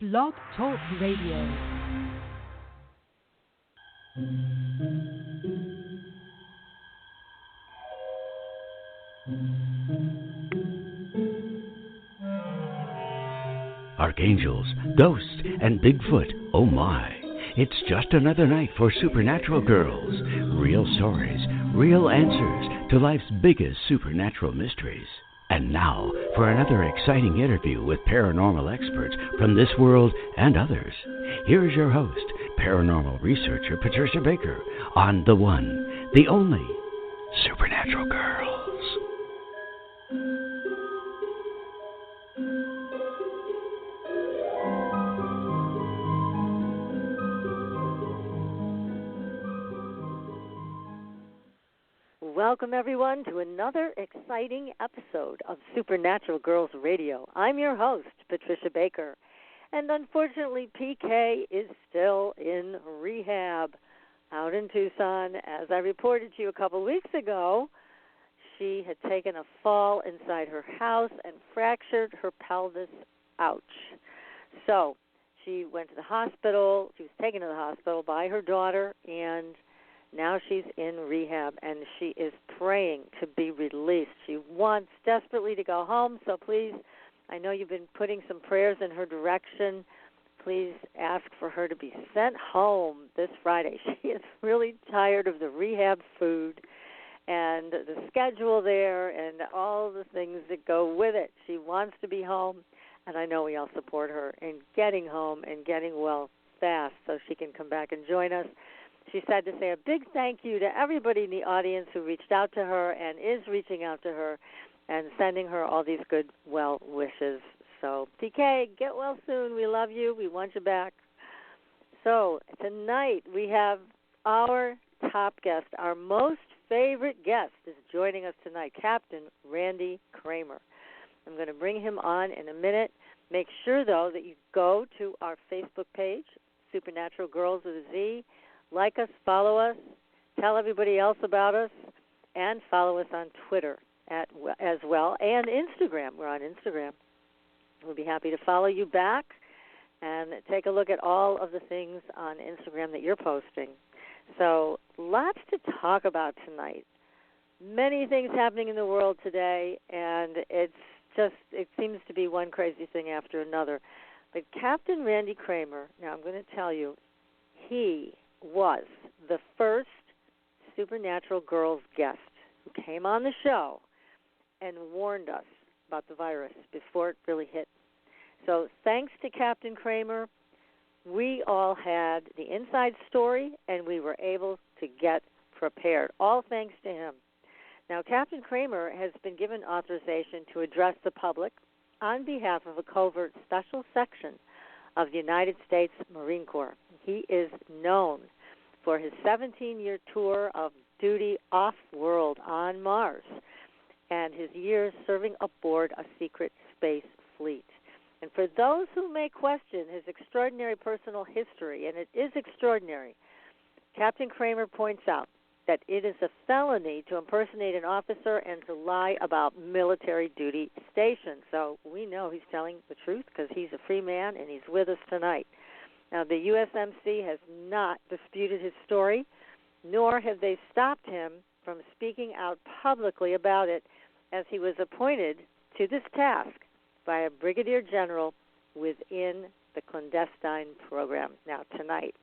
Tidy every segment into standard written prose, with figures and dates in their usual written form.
Blog Talk Radio. Archangels, ghosts, and Bigfoot, oh my. It's just another night for Supernatural Girlz. Real stories, real answers to life's biggest supernatural mysteries. And now for another exciting interview with paranormal experts from this world and others. Here's your host, paranormal researcher Patricia Baker, on the one, the only Supernatural Girlz. Welcome, everyone, to another exciting episode of Supernatural Girlz Radio. I'm your host, Patricia Baker, and unfortunately, PK is still in rehab out in Tucson. As I reported to you a couple weeks ago, she had taken a fall inside her house and fractured her pelvis. Ouch. So she went to the hospital. She was taken to the hospital by her daughter, and now she's in rehab, and she is praying to be released. She wants desperately to go home, so please, I know you've been putting some prayers in her direction. Please ask for her to be sent home this Friday. She is really tired of the rehab food and the schedule there and all the things that go with it. She wants to be home, and I know we all support her in getting home and getting well fast so she can come back and join us. She said to say a big thank you to everybody in the audience who reached out to her and is reaching out to her and sending her all these good well wishes. So, PK, get well soon. We love you. We want you back. So, tonight we have our top guest, our most favorite guest is joining us tonight, Captain Randy Cramer. I'm going to bring him on in a minute. Make sure, though, that you go to our Facebook page, Supernatural Girlz with a Z. Like us, follow us, tell everybody else about us, and follow us on Twitter as well, and Instagram. We're on Instagram. We'll be happy to follow you back and take a look at all of the things on Instagram that you're posting. So lots to talk about tonight. Many things happening in the world today, and it seems to be one crazy thing after another. But Captain Randy Cramer, now I'm going to tell you, he was the first Supernatural Girlz guest who came on the show and warned us about the virus before it really hit. So thanks to Captain Cramer, we all had the inside story and we were able to get prepared, all thanks to him. Now, Captain Cramer has been given authorization to address the public on behalf of a covert special section of the United States Marine Corps. He is known for his 17-year tour of duty off-world on Mars and his years serving aboard a secret space fleet. And for those who may question his extraordinary personal history, and it is extraordinary, Captain Cramer points out that it is a felony to impersonate an officer and to lie about military duty stations. So we know he's telling the truth because he's a free man and he's with us tonight. Now, the USMC has not disputed his story, nor have they stopped him from speaking out publicly about it, as he was appointed to this task by a brigadier general within the clandestine program. Now, tonight,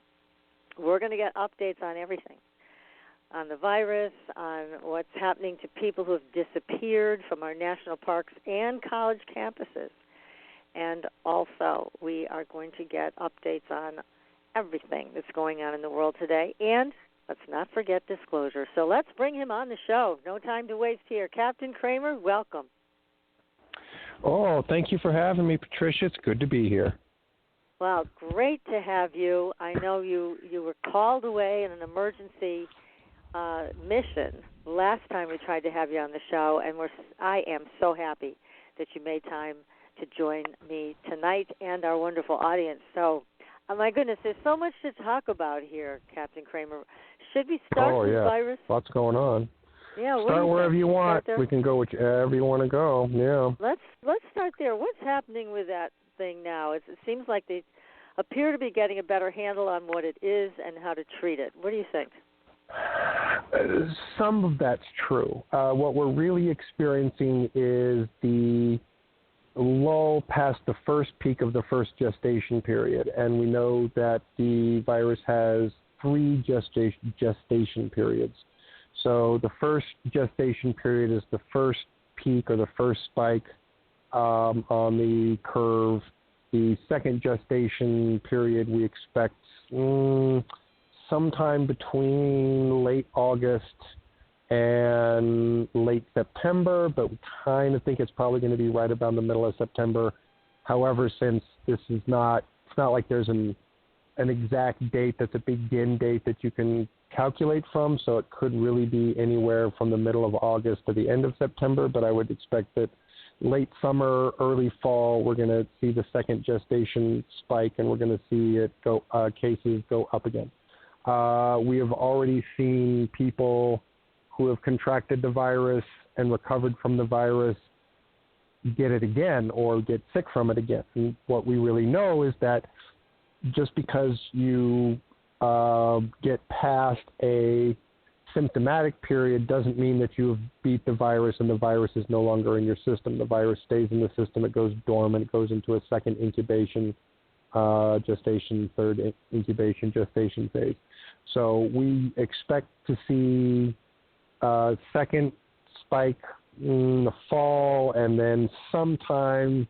we're going to get updates on everything, on the virus, on what's happening to people who have disappeared from our national parks and college campuses. And also, we are going to get updates on everything that's going on in the world today. And let's not forget disclosure. So let's bring him on the show. No time to waste here. Captain Cramer, welcome. Oh, thank you for having me, Patricia. It's good to be here. Well, great to have you. I know you were called away in an emergency mission last time we tried to have you on the show, and I am so happy that you made time to join me tonight and our wonderful audience. So, oh my goodness, there's so much to talk about here, Captain Cramer. Should we start with virus? Lots going on. Yeah, start wherever you want. We can go whichever you want to go. Yeah. Let's start there. What's happening with that thing now. It seems like they appear to be getting a better handle on what it is and how to treat it. What do you think? Some of that's true. What we're really experiencing is the lull past the first peak of the first gestation period, and we know that the virus has 3 gestation periods. So the first gestation period is the first peak or the first spike on the curve. The second gestation period we expect sometime between late August and late September, but we kind of think it's probably going to be right about the middle of September. However, since this is not, it's not like there's an exact date that's a begin date that you can calculate from, so it could really be anywhere from the middle of August to the end of September, but I would expect that late summer, early fall, we're going to see the second gestation spike, and we're going to see it go cases go up again. We have already seen people who have contracted the virus and recovered from the virus get it again or get sick from it again. And what we really know is that just because you get past a symptomatic period doesn't mean that you have beat the virus and the virus is no longer in your system. The virus stays in the system. It goes dormant. It goes into a second incubation, gestation, third incubation, gestation phase. So we expect to see a second spike in the fall, and then sometime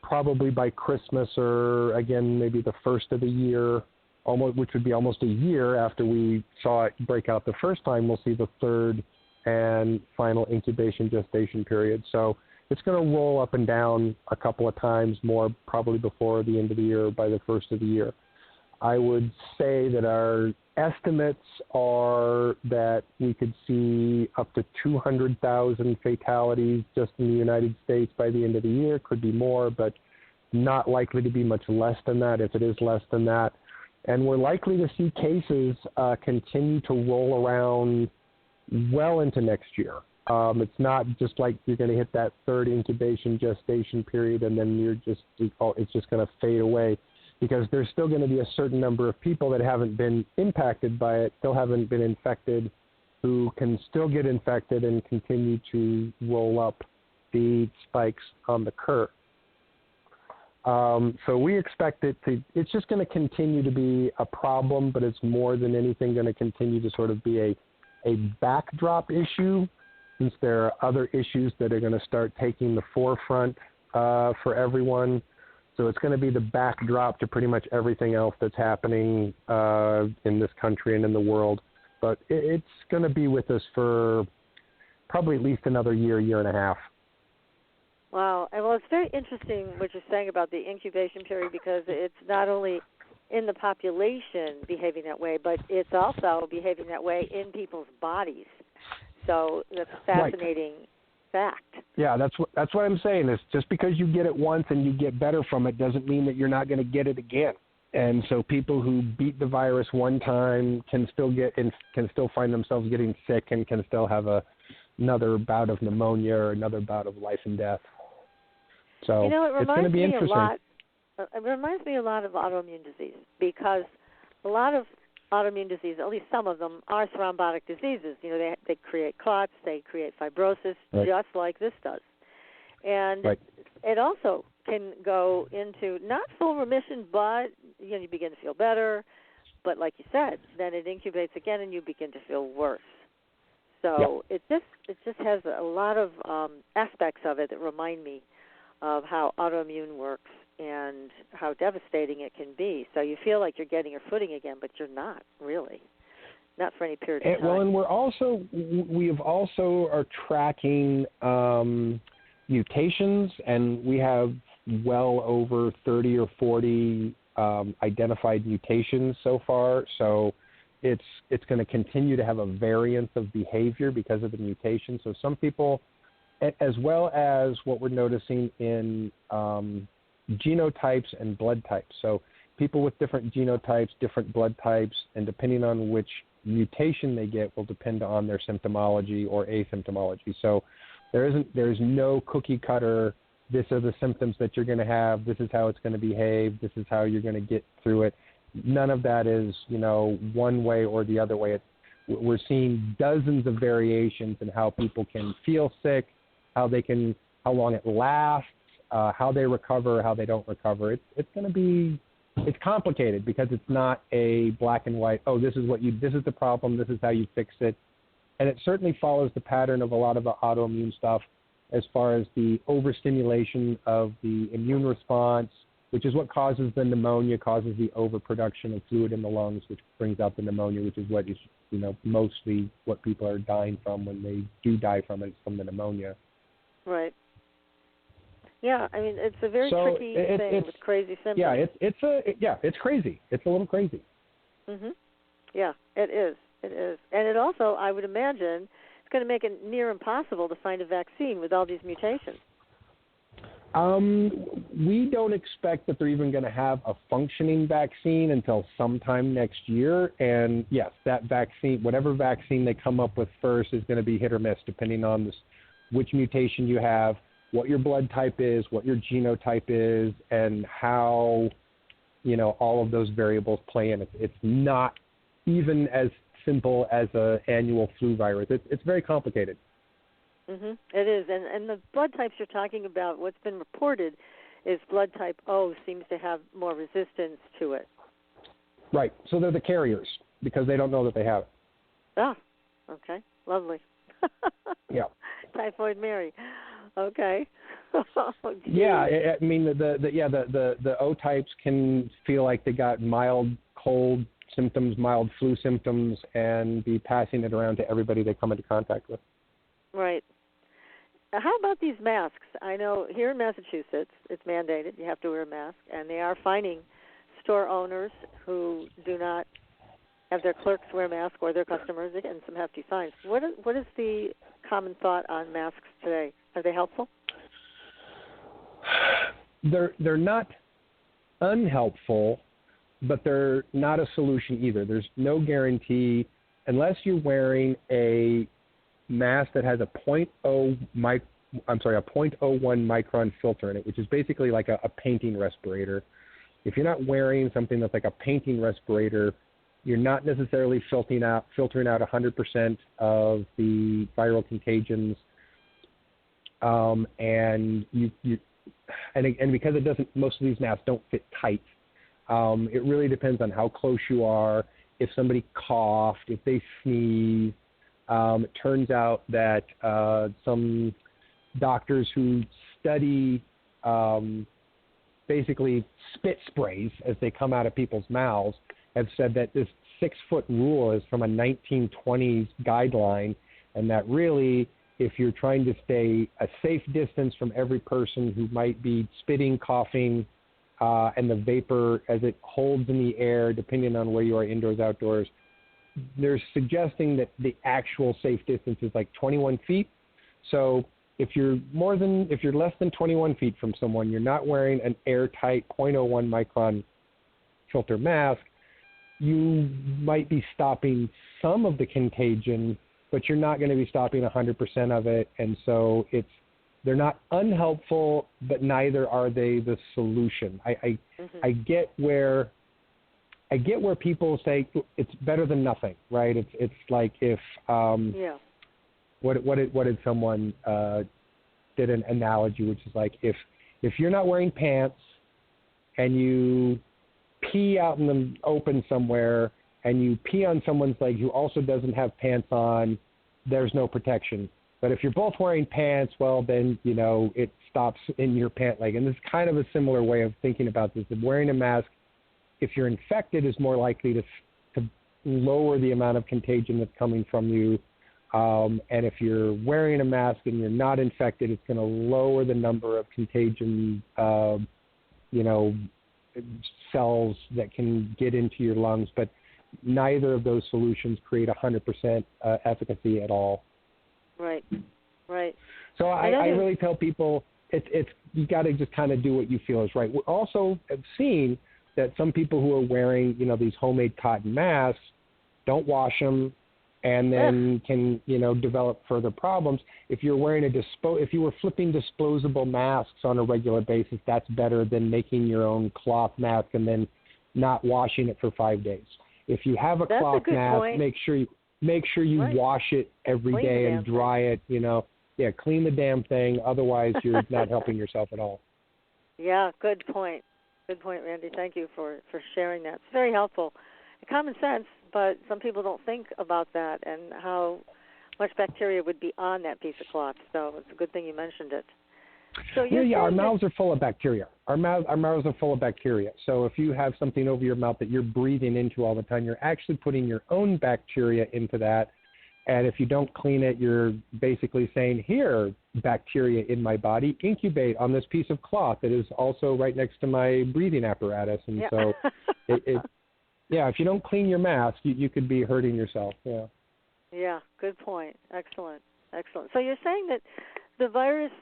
probably by Christmas or, again, maybe the first of the year, which would be almost a year after we saw it break out the first time, we'll see the third and final incubation gestation period. So it's going to roll up and down a couple of times more, probably before the end of the year or by the first of the year. I would say that our estimates are that we could see up to 200,000 fatalities just in the United States by the end of the year. Could be more, but not likely to be much less than that if it is less than that. And we're likely to see cases continue to roll around well into next year. It's not just like you're going to hit that third incubation gestation period and then it's just going to fade away, because there's still going to be a certain number of people that haven't been impacted by it, still haven't been infected, who can still get infected and continue to roll up the spikes on the curve. So we expect it's just going to continue to be a problem, but it's more than anything going to continue to sort of be a backdrop issue, since there are other issues that are going to start taking the forefront for everyone. So it's going to be the backdrop to pretty much everything else that's happening in this country and in the world. But it's going to be with us for probably at least another year, year and a half. Wow. Well, it's very interesting what you're saying about the incubation period, because it's not only in the population behaving that way, but it's also behaving that way in people's bodies. So that's a fascinating fact. Yeah, that's what I'm saying. Is just because you get it once and you get better from it doesn't mean that you're not going to get it again. And so people who beat the virus one time can still find themselves getting sick and can still have another bout of pneumonia or another bout of life and death. So it it's going to be interesting. It reminds me a lot of autoimmune disease, because a lot of autoimmune diseases, at least some of them, are thrombotic diseases. They create clots, they create fibrosis, just like this does. And it also can go into not full remission, but you begin to feel better. But like you said, then it incubates again, and you begin to feel worse. So it just has a lot of aspects of it that remind me of how autoimmune works and how devastating it can be. So you feel like you're getting your footing again, but you're not really, not for any period of time. Well, and we are tracking mutations, and we have well over 30 or 40 identified mutations so far. So it's going to continue to have a variance of behavior because of the mutation. So some people, as well as what we're noticing in genotypes and blood types. So people with different genotypes, different blood types, and depending on which mutation they get will depend on their symptomology or asymptomology. So there's no cookie cutter this are the symptoms that you're going to have, this is how it's going to behave, this is how you're going to get through it. None of that is, one way or the other way. We're seeing dozens of variations in how people can feel sick, how long it lasts, how they recover, how they don't recover. It's complicated because it's not a black and white, this is the problem, this is how you fix it. And it certainly follows the pattern of a lot of the autoimmune stuff as far as the overstimulation of the immune response, which is what causes the pneumonia, causes the overproduction of fluid in the lungs, which brings out the pneumonia, which is what is, mostly what people are dying from when they do die from it, from the pneumonia. Right. Yeah, I mean, it's a very tricky thing with crazy symptoms. Yeah, it's crazy. It's a little crazy. Mhm. Yeah, it is. It is. And it also, I would imagine, it's going to make it near impossible to find a vaccine with all these mutations. We don't expect that they're even going to have a functioning vaccine until sometime next year. And yes, that vaccine, whatever vaccine they come up with first, is going to be hit or miss depending on which mutation you have, what your blood type is, what your genotype is, and how, all of those variables play in. It's not even as simple as an annual flu virus. It's very complicated. Mhm. It is, and the blood types you're talking about, what's been reported is blood type O seems to have more resistance to it. Right. So they're the carriers because they don't know that they have it. Ah, okay. Lovely. Yeah. Typhoid Mary. Okay. Yeah, I mean the O types can feel like they got mild cold symptoms, mild flu symptoms, and be passing it around to everybody they come into contact with. Right. How about these masks? I know here in Massachusetts it's mandated. You have to wear a mask, and they are fining store owners who do not have their clerks wear masks or their customers. They're getting some hefty fines. What is the common thought on masks today? Are they helpful? They're not unhelpful, but they're not a solution either. There's no guarantee unless you're wearing a mask that has a 0.01 micron filter in it, which is basically like a painting respirator. If you're not wearing something that's like a painting respirator, you're not necessarily filtering out 100% of the viral contagions. And because it doesn't, most of these masks don't fit tight. It really depends on how close you are. If somebody coughed, if they sneeze. It turns out that some doctors who study basically spit sprays as they come out of people's mouths have said that this 6-foot rule is from a 1920s guideline, and that really, if you're trying to stay a safe distance from every person who might be spitting, coughing, and the vapor as it holds in the air, depending on where you are, indoors, outdoors, they're suggesting that the actual safe distance is like 21 feet. So if you're less than 21 feet from someone, you're not wearing an airtight 0.01 micron filter mask, you might be stopping some of the contagion, but you're not going to be stopping 100% of it. And so they're not unhelpful, but neither are they the solution. I get where people say it's better than nothing, right? It's like if what did someone did an analogy, which is like if you're not wearing pants and you pee out in the open somewhere and you pee on someone's leg who also doesn't have pants on, there's no protection. But if you're both wearing pants, well, then, it stops in your pant leg. And this is kind of a similar way of thinking about this. Wearing a mask, if you're infected, is more likely to lower the amount of contagion that's coming from you. And if you're wearing a mask and you're not infected, it's going to lower the number of contagion, cells that can get into your lungs. But neither of those solutions create 100% efficacy at all. Right. So I really tell people it's you got to just kind of do what you feel is right. We also have seen that some people who are wearing these homemade cotton masks don't wash them, and then can, develop further problems. If you're wearing if you were flipping disposable masks on a regular basis, that's better than making your own cloth mask and then not washing it for 5 days. If you have a cloth mask, point. make sure you wash it every day and dry it, clean the damn thing. Otherwise, you're not helping yourself at all. Yeah, good point. Good point, Randy. Thank you for sharing that. It's very helpful. Common sense, but some people don't think about that and how much bacteria would be on that piece of cloth. So it's a good thing you mentioned it. So our mouths are full of bacteria. Our mouths are full of bacteria. So if you have something over your mouth that you're breathing into all the time, you're actually putting your own bacteria into that. And if you don't clean it, you're basically saying, here, bacteria in my body, incubate on this piece of cloth that is also right next to my breathing apparatus. And so, if you don't clean your mask, you could be hurting yourself. Yeah. Yeah, good point. Excellent. So you're saying that the virus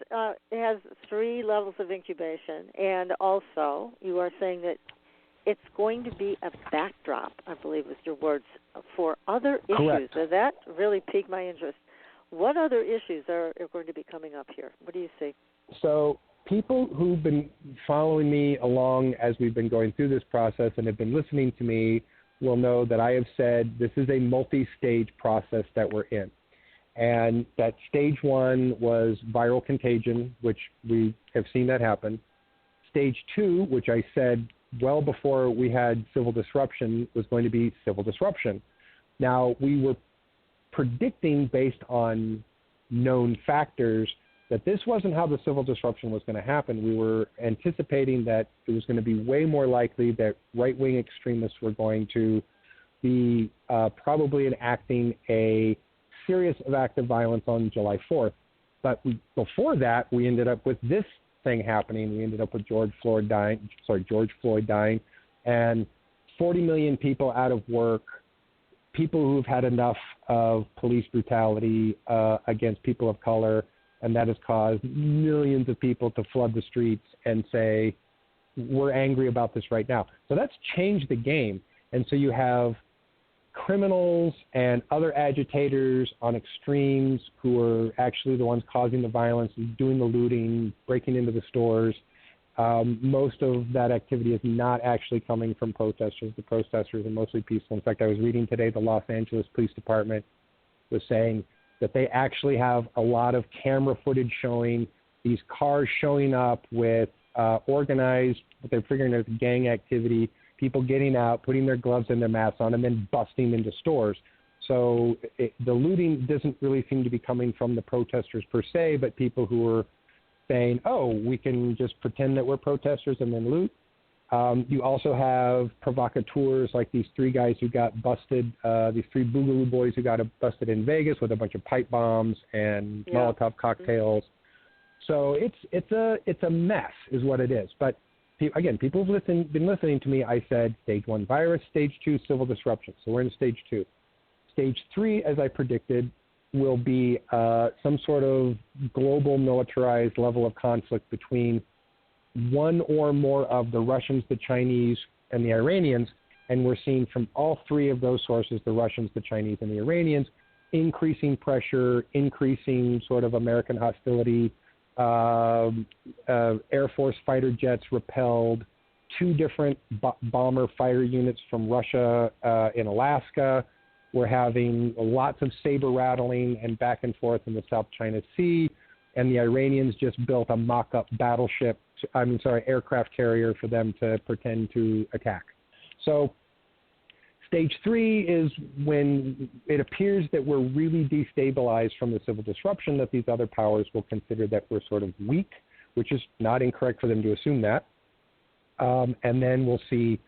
has 3 levels of incubation, and also you are saying that it's going to be a backdrop, I believe was your words, for other issues. Correct. So that really piqued my interest. What other issues are going to be coming up here? What do you see? So people who've been following me along as we've been going through this process and have been listening to me will know that I have said this is a multi-stage process that we're in. And that stage 1 was viral contagion, which we have seen that happen. Stage 2, which I said well before we had civil disruption, was going to be civil disruption. Now, we were predicting based on known factors that this wasn't how the civil disruption was going to happen. We were anticipating that it was going to be way more likely that right-wing extremists were going to be probably enacting a series of acts of violence on July 4th. But before that, we ended up with this thing happening. We ended up with George Floyd dying, and 40 million people out of work, people who've had enough of police brutality against people of color, and that has caused millions of people to flood the streets and say, we're angry about this right now. So that's changed the game. And so you have criminals and other agitators on extremes who are actually the ones causing the violence, doing the looting, breaking into the stores. Most of that activity is not actually coming from protesters. The protesters are mostly peaceful. In fact, I was reading today the Los Angeles Police Department was saying that they actually have a lot of camera footage showing these cars showing up with organized, what they're figuring out as gang activity, people getting out, putting their gloves and their masks on, and then busting into stores. So the looting doesn't really seem to be coming from the protesters per se, but people who are saying, oh, we can just pretend that we're protesters and then loot. You also have provocateurs like these 3 guys who got busted, these 3 Boogaloo boys who got busted in Vegas with a bunch of pipe bombs and Molotov cocktails. So it's a mess is what it is. But again, people have been listening to me. I said stage 1 virus, stage 2 civil disruption. So we're in stage 2. Stage 3, as I predicted, will be some sort of global militarized level of conflict between one or more of the Russians, the Chinese, and the Iranians. And we're seeing from all 3 of those sources, the Russians, the Chinese, and the Iranians, increasing pressure, increasing sort of American hostility. Air Force fighter jets repelled 2 different bomber fighter units from Russia in Alaska. We're having lots of saber rattling and back and forth in the South China Sea. And the Iranians just built a mock-up aircraft carrier for them to pretend to attack. So stage 3 is when it appears that we're really destabilized from the civil disruption, that these other powers will consider that we're sort of weak, which is not incorrect for them to assume that. And then we'll see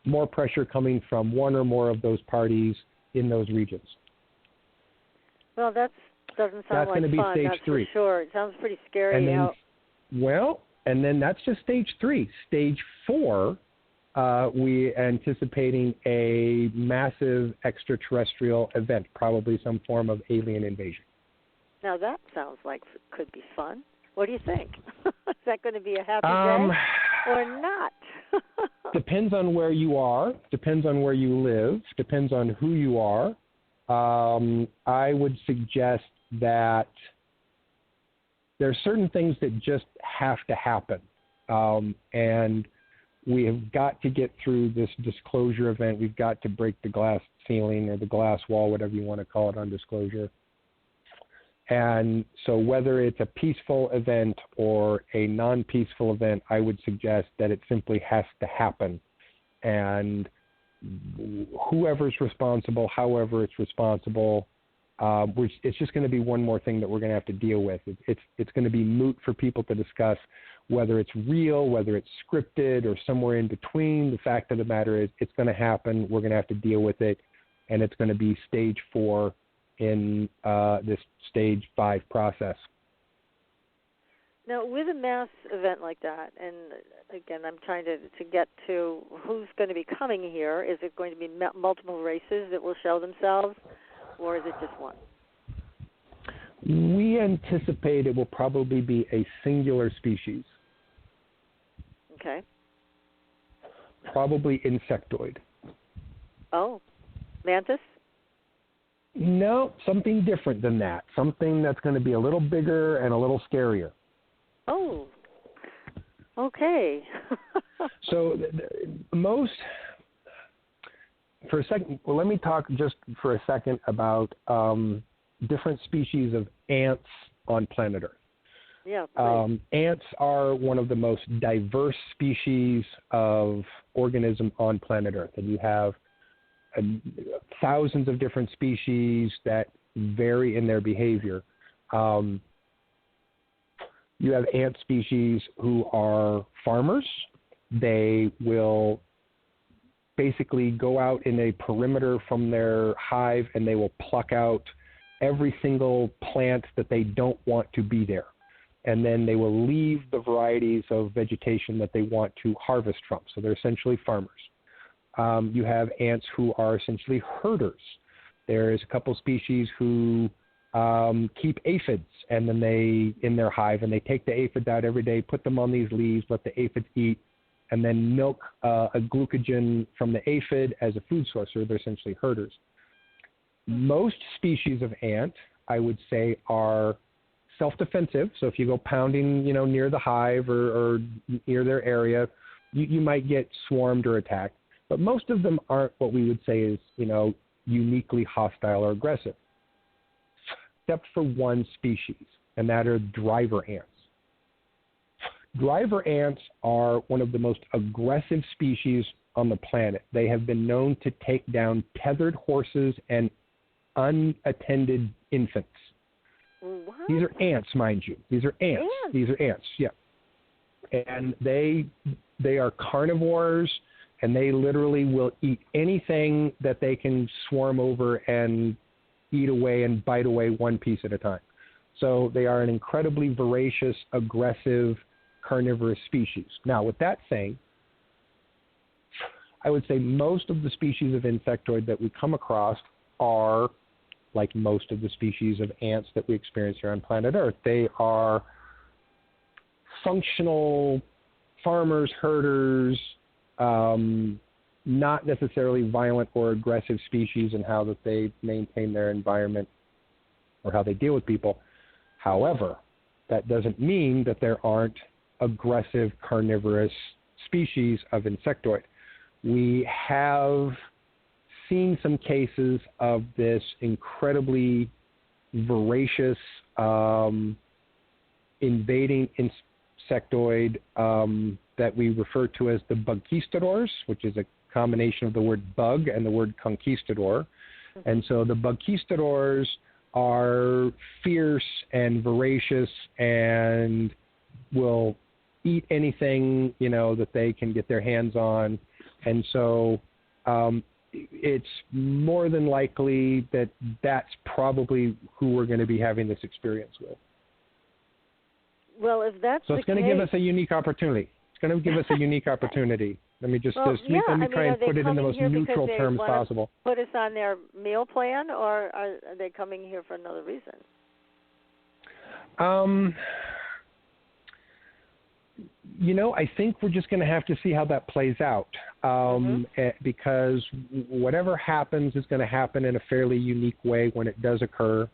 more pressure coming from one or more of those parties in those regions. Well, that doesn't sound like fun, stage that's 3. for sure. It sounds pretty scary. And then that's just stage 3. Stage 4, we anticipating a massive extraterrestrial event, probably some form of alien invasion. Now that sounds like it could be fun. What do you think? Is that going to be a happy day or not? Depends on where you are, depends on where you live, depends on who you are. I would suggest that there are certain things that just have to happen. And we have got to get through this disclosure event. We've got to break the glass ceiling or the glass wall, whatever you want to call it, on disclosure. And so whether it's a peaceful event or a non-peaceful event, I would suggest that it simply has to happen. And whoever's responsible, however it's responsible, it's just going to be one more thing that we're going to have to deal with. It's going to be moot for people to discuss whether it's real, whether it's scripted, or somewhere in between. The fact of the matter is it's going to happen. We're going to have to deal with it, and it's going to be stage 4 in this stage 5 process. Now, with a mass event like that, and again, I'm trying to get to who's going to be coming here. Is it going to be multiple races that will show themselves, or is it just one? We anticipate it will probably be a singular species. Okay. Probably insectoid. Oh, mantis? No, something different than that. Something that's going to be a little bigger and a little scarier. Oh, okay. So for a second, well, let me talk just for a second about different species of ants on planet Earth. Yeah. Ants are one of the most diverse species of organism on planet Earth, and you have thousands of different species that vary in their behavior. You have ant species who are farmers. They will basically go out in a perimeter from their hive, and they will pluck out every single plant that they don't want to be there. And then they will leave the varieties of vegetation that they want to harvest from. So they're essentially farmers. You have ants who are essentially herders. There's a couple species who keep aphids, and then in their hive, and they take the aphids out every day, put them on these leaves, let the aphids eat, and then milk a glucogen from the aphid as a food source. So they're essentially herders. Most species of ant, I would say, are self-defensive. So if you go pounding, near the hive or near their area, you might get swarmed or attacked. But most of them aren't what we would say is, uniquely hostile or aggressive, except for one species, and that are driver ants. Driver ants are one of the most aggressive species on the planet. They have been known to take down tethered horses and unattended infants. What? These are ants, mind you. These are ants. These are ants, yeah. And they are carnivores, and they literally will eat anything that they can swarm over and eat away and bite away one piece at a time. So they are an incredibly voracious, aggressive, carnivorous species. Now, with that saying, I would say most of the species of insectoid that we come across are like most of the species of ants that we experience here on planet Earth. They are functional farmers, herders, not necessarily violent or aggressive species in how that they maintain their environment or how they deal with people. However, that doesn't mean that there aren't aggressive carnivorous species of insectoid. We have seen some cases of this incredibly voracious invading insectoid that we refer to as the bugquistadors, which is a combination of the word bug and the word conquistador. And so the bugquistadors are fierce and voracious and will eat anything, that they can get their hands on. And so it's more than likely that that's probably who we're going to be having this experience with. Well, if that's so, it's going to give us a unique opportunity. It's going to give us a unique opportunity. Let me just let me try and put it in the most neutral terms possible. Put us on their meal plan, or are they coming here for another reason? I think we're just going to have to see how that plays out, because whatever happens is going to happen in a fairly unique way when it does occur,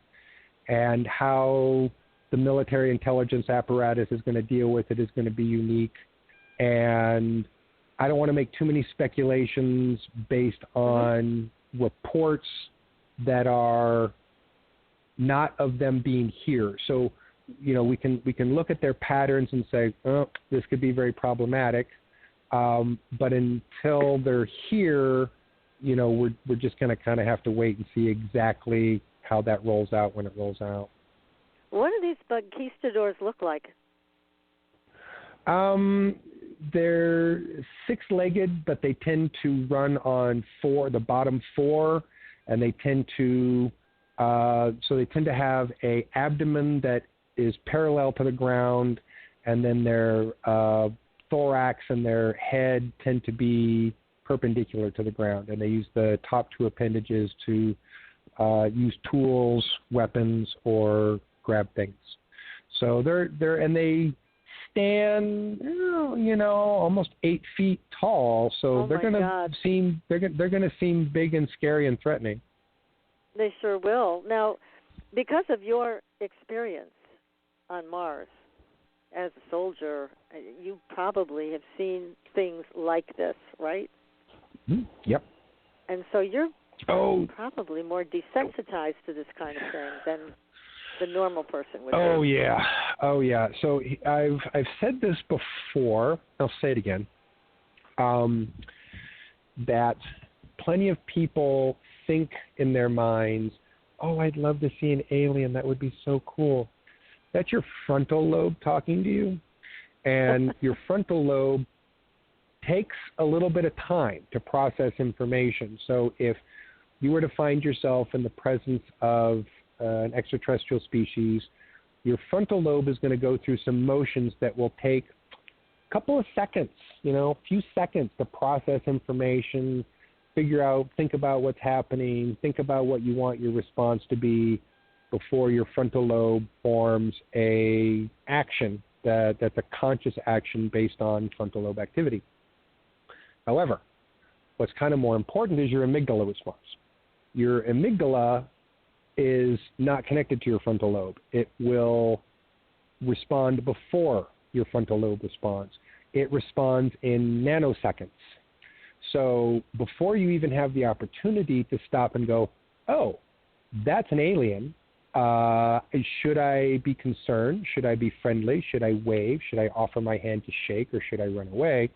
and how the military intelligence apparatus is going to deal with it is going to be unique. And I don't want to make too many speculations based on reports that are not of them being here. So, we can look at their patterns and say, oh, this could be very problematic. But until they're here, we're just going to kind of have to wait and see exactly how that rolls out when it rolls out. What do these conquistadors look like? They're six-legged, but they tend to run on the bottom four, and they tend to have a abdomen that is parallel to the ground, and then their thorax and their head tend to be perpendicular to the ground, and they use the top two appendages to use tools, weapons, or grab things. So they stand, almost 8 feet tall. So they're going to seem big and scary and threatening. They sure will. Now, because of your experience on Mars as a soldier, you probably have seen things like this, right? Yep. And so you're probably more desensitized to this kind of thing than the normal person would be. Oh yeah. So I've said this before. I'll say it again. That plenty of people think in their minds, "Oh, I'd love to see an alien. That would be so cool." That's your frontal lobe talking to you, and your frontal lobe takes a little bit of time to process information. So if you were to find yourself in the presence of an extraterrestrial species, your frontal lobe is going to go through some motions that will take a couple of seconds, a few seconds to process information, think about what's happening, think about what you want your response to be before your frontal lobe forms a action that's a conscious action based on frontal lobe activity. However, what's kind of more important is your amygdala response. Your amygdala is not connected to your frontal lobe. It will respond before your frontal lobe responds. It responds in nanoseconds. So before you even have the opportunity to stop and go, oh, that's an alien, should I be concerned? Should I be friendly? Should I wave? Should I offer my hand to shake, or should I run away?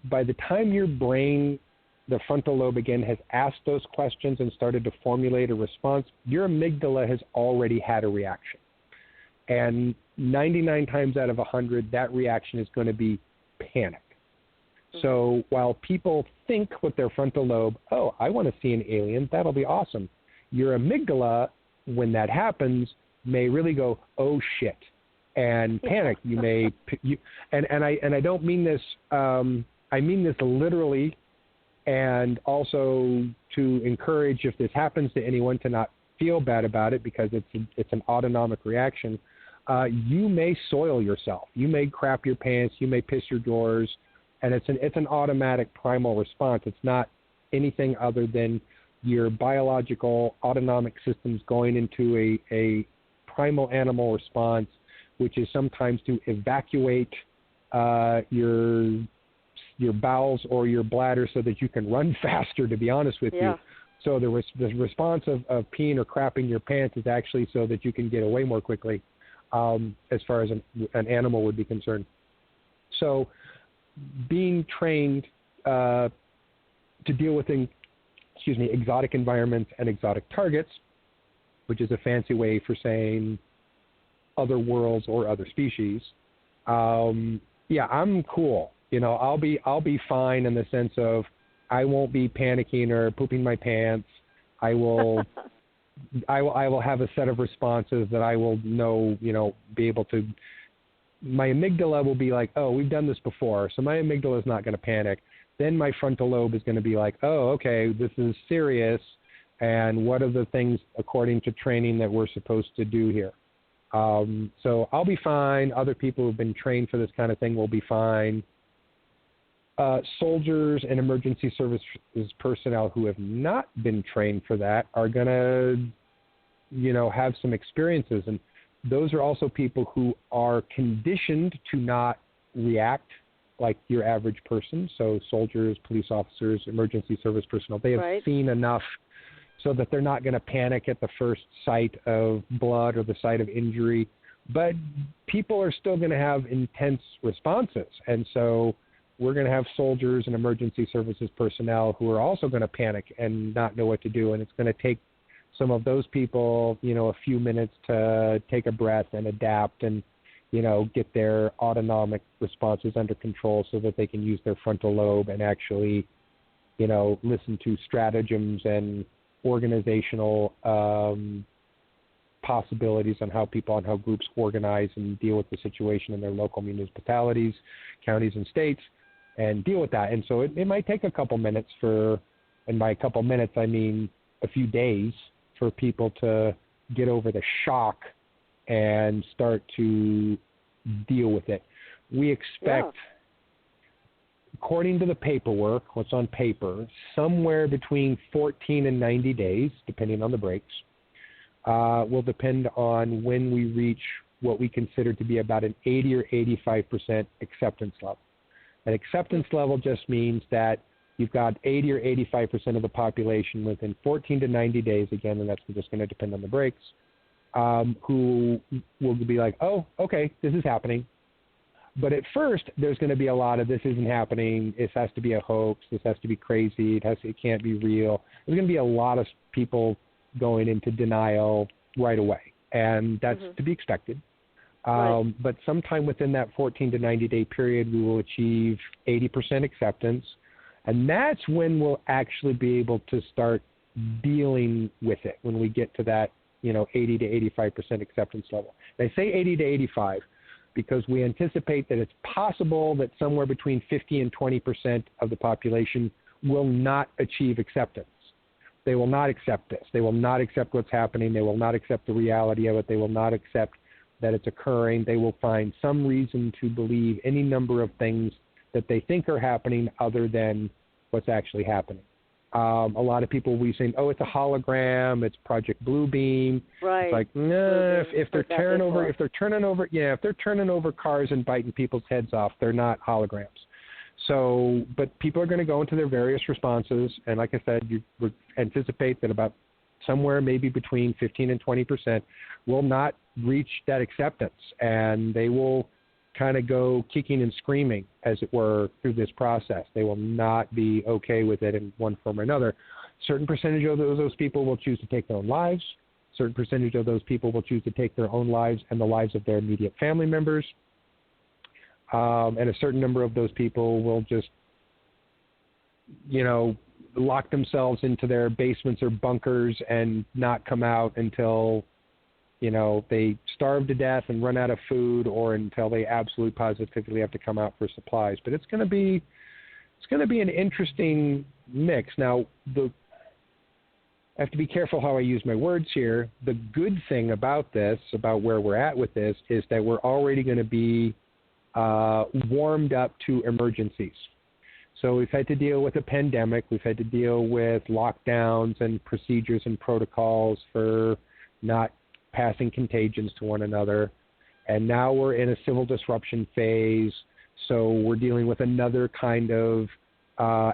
By the time your brain, the frontal lobe again, has asked those questions and started to formulate a response, your amygdala has already had a reaction. And 99 times out of 100, that reaction is going to be panic. So while people think with their frontal lobe, oh, I want to see an alien, that'll be awesome, your amygdala, when that happens, may really go, oh shit, and panic. You may, and I don't mean this. I mean this literally, and also to encourage, if this happens to anyone, to not feel bad about it, because it's an autonomic reaction. You may soil yourself. You may crap your pants. You may piss your drawers, and it's an automatic primal response. It's not anything other than your biological autonomic systems going into a primal animal response, which is sometimes to evacuate your bowels or your bladder so that you can run faster, to be honest with you. So the response of peeing or crapping your pants is actually so that you can get away more quickly, as far as an animal would be concerned. So being trained to deal with exotic environments and exotic targets, which is a fancy way for saying other worlds or other species. I'm cool. I'll be fine in the sense of I won't be panicking or pooping my pants. I will have a set of responses that I will know, be able to. My amygdala will be like, oh, we've done this before, so my amygdala is not going to panic. Then my frontal lobe is going to be like, oh, okay, this is serious, and what are the things according to training that we're supposed to do here? So I'll be fine. Other people who've been trained for this kind of thing will be fine. Soldiers and emergency services personnel who have not been trained for that are going to, have some experiences. And those are also people who are conditioned to not react like your average person. So soldiers, police officers, emergency service personnel, they have seen enough so that they're not going to panic at the first sight of blood or the sight of injury. But people are still going to have intense responses. And so we're going to have soldiers and emergency services personnel who are also going to panic and not know what to do. And it's going to take some of those people, a few minutes to take a breath and adapt and, get their autonomic responses under control so that they can use their frontal lobe and actually, listen to stratagems and organizational possibilities on how groups organize and deal with the situation in their local municipalities, counties, and states, and deal with that. And so it might take a couple minutes and by a couple minutes, I mean a few days, for people to get over the shock and start to deal with it. We expect, according to the paperwork, what's on paper, somewhere between 14 and 90 days, depending on the breaks, will depend on when we reach what we consider to be about an 80 or 85% acceptance level. An acceptance level just means that you've got 80 or 85% of the population within 14 to 90 days, again, and that's just going to depend on the breaks, who will be like, oh, okay, this is happening. But at first, there's going to be a lot of this isn't happening, this has to be a hoax, this has to be crazy, it can't be real. There's going to be a lot of people going into denial right away, and that's to be expected. But sometime within that 14 to 90-day period, we will achieve 80% acceptance. And that's when we'll actually be able to start dealing with it, when we get to that, 80 to 85% acceptance level. And I say 80 to 85 because we anticipate that it's possible that somewhere between 50 and 20% of the population will not achieve acceptance. They will not accept this. They will not accept what's happening. They will not accept the reality of it. They will not accept that it's occurring. They will find some reason to believe any number of things that they think are happening other than what's actually happening. A lot of people will be saying, oh, it's a hologram, it's Project Bluebeam. Right. It's like, nah, if they're turning over cars and biting people's heads off, they're not holograms. So, but people are going to go into their various responses, and like I said, you would anticipate that about somewhere maybe between 15 and 20% will not reach that acceptance, and they will kind of go kicking and screaming, as it were, through this process. They will not be okay with it in one form or another. Certain percentage of those people will choose to take their own lives. Certain percentage of those people will choose to take their own lives and the lives of their immediate family members. And a certain number of those people will just, lock themselves into their basements or bunkers and not come out until they starve to death and run out of food, or until they absolutely positively have to come out for supplies. But it's going to be an interesting mix. Now, I have to be careful how I use my words here. The good thing about this, about where we're at with this, is that we're already going to be warmed up to emergencies. So we've had to deal with a pandemic. We've had to deal with lockdowns and procedures and protocols for not passing contagions to one another. And now we're in a civil disruption phase. So we're dealing with another kind of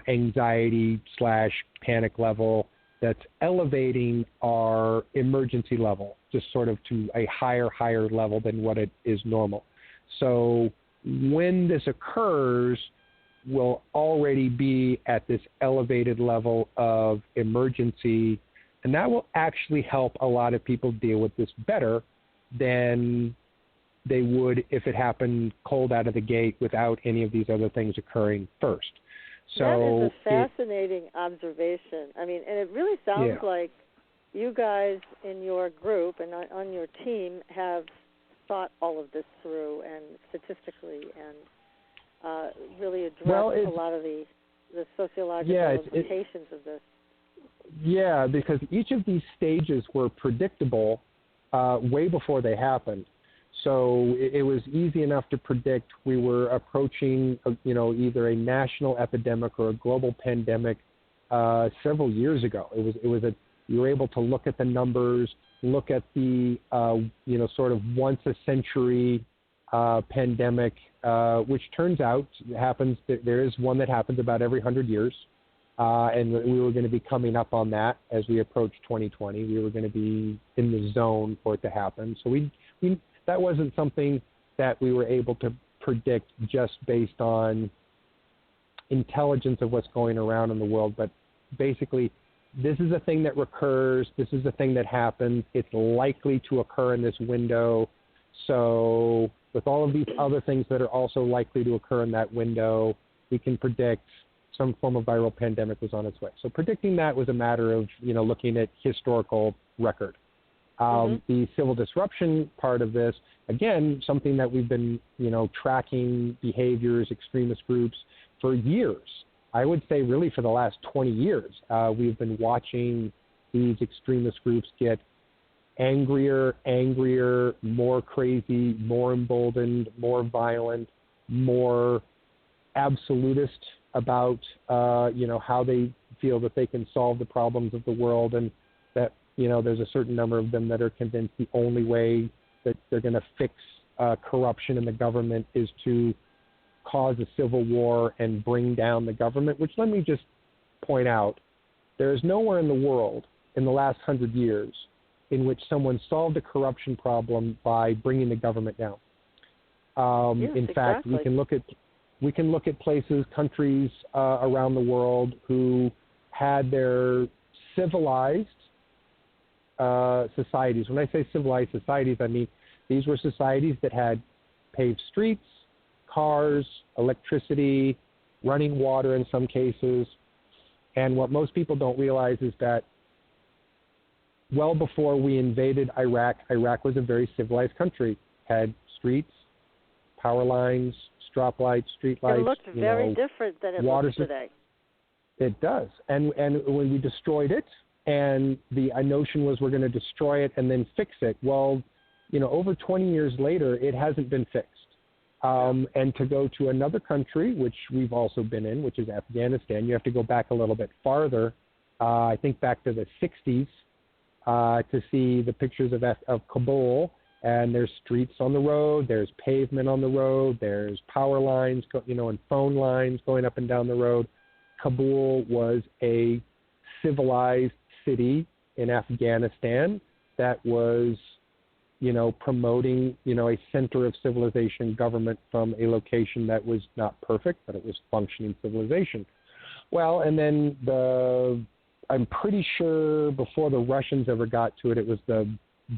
anxiety/panic level that's elevating our emergency level, just sort of to a higher level than what it is normal. So when this occurs, we'll already be at this elevated level of emergency. And that will actually help a lot of people deal with this better than they would if it happened cold out of the gate without any of these other things occurring first. So that is a fascinating observation. I mean, and it really sounds like you guys in your group and on your team have thought all of this through and statistically and really addressed a lot of the sociological implications of this. Yeah, because each of these stages were predictable way before they happened. So it was easy enough to predict we were approaching, either a national epidemic or a global pandemic several years ago. You were able to look at the numbers, look at the, sort of once a century pandemic, which turns out happens. There is one that happens about every 100 years. And we were going to be coming up on that as we approach 2020. We were going to be in the zone for it to happen. So that wasn't something that we were able to predict just based on intelligence of what's going around in the world. But basically, this is a thing that recurs. This is a thing that happens. It's likely to occur in this window. So with all of these other things that are also likely to occur in that window, we can predict some form of viral pandemic was on its way. So predicting that was a matter of, looking at historical record. The civil disruption part of this, again, something that we've been, tracking behaviors, extremist groups for years. I would say really for the last 20 years, we've been watching these extremist groups get angrier, more crazy, more emboldened, more violent, more absolutist about, how they feel that they can solve the problems of the world, and that, there's a certain number of them that are convinced the only way that they're going to fix corruption in the government is to cause a civil war and bring down the government, which let me just point out, there is nowhere in the world in the last 100 years in which someone solved a corruption problem by bringing the government down. In fact, we can look at places, countries around the world who had their civilized societies. When I say civilized societies, I mean these were societies that had paved streets, cars, electricity, running water in some cases. And what most people don't realize is that well before we invaded Iraq, Iraq was a very civilized country, had streets, power lines, strop lights, street lights. It looked very different than it looks today. It does. And when we destroyed it, and the notion was we're going to destroy it and then fix it. Well, over 20 years later, it hasn't been fixed. And to go to another country, which we've also been in, which is Afghanistan, you have to go back a little bit farther, I think back to the 60s, to see the pictures of Kabul. And there's streets on the road, there's pavement on the road, there's power lines, and phone lines going up and down the road. Kabul was a civilized city in Afghanistan that was, promoting, a center of civilization government from a location that was not perfect, but it was functioning civilization. Well, and then I'm pretty sure before the Russians ever got to it, it was the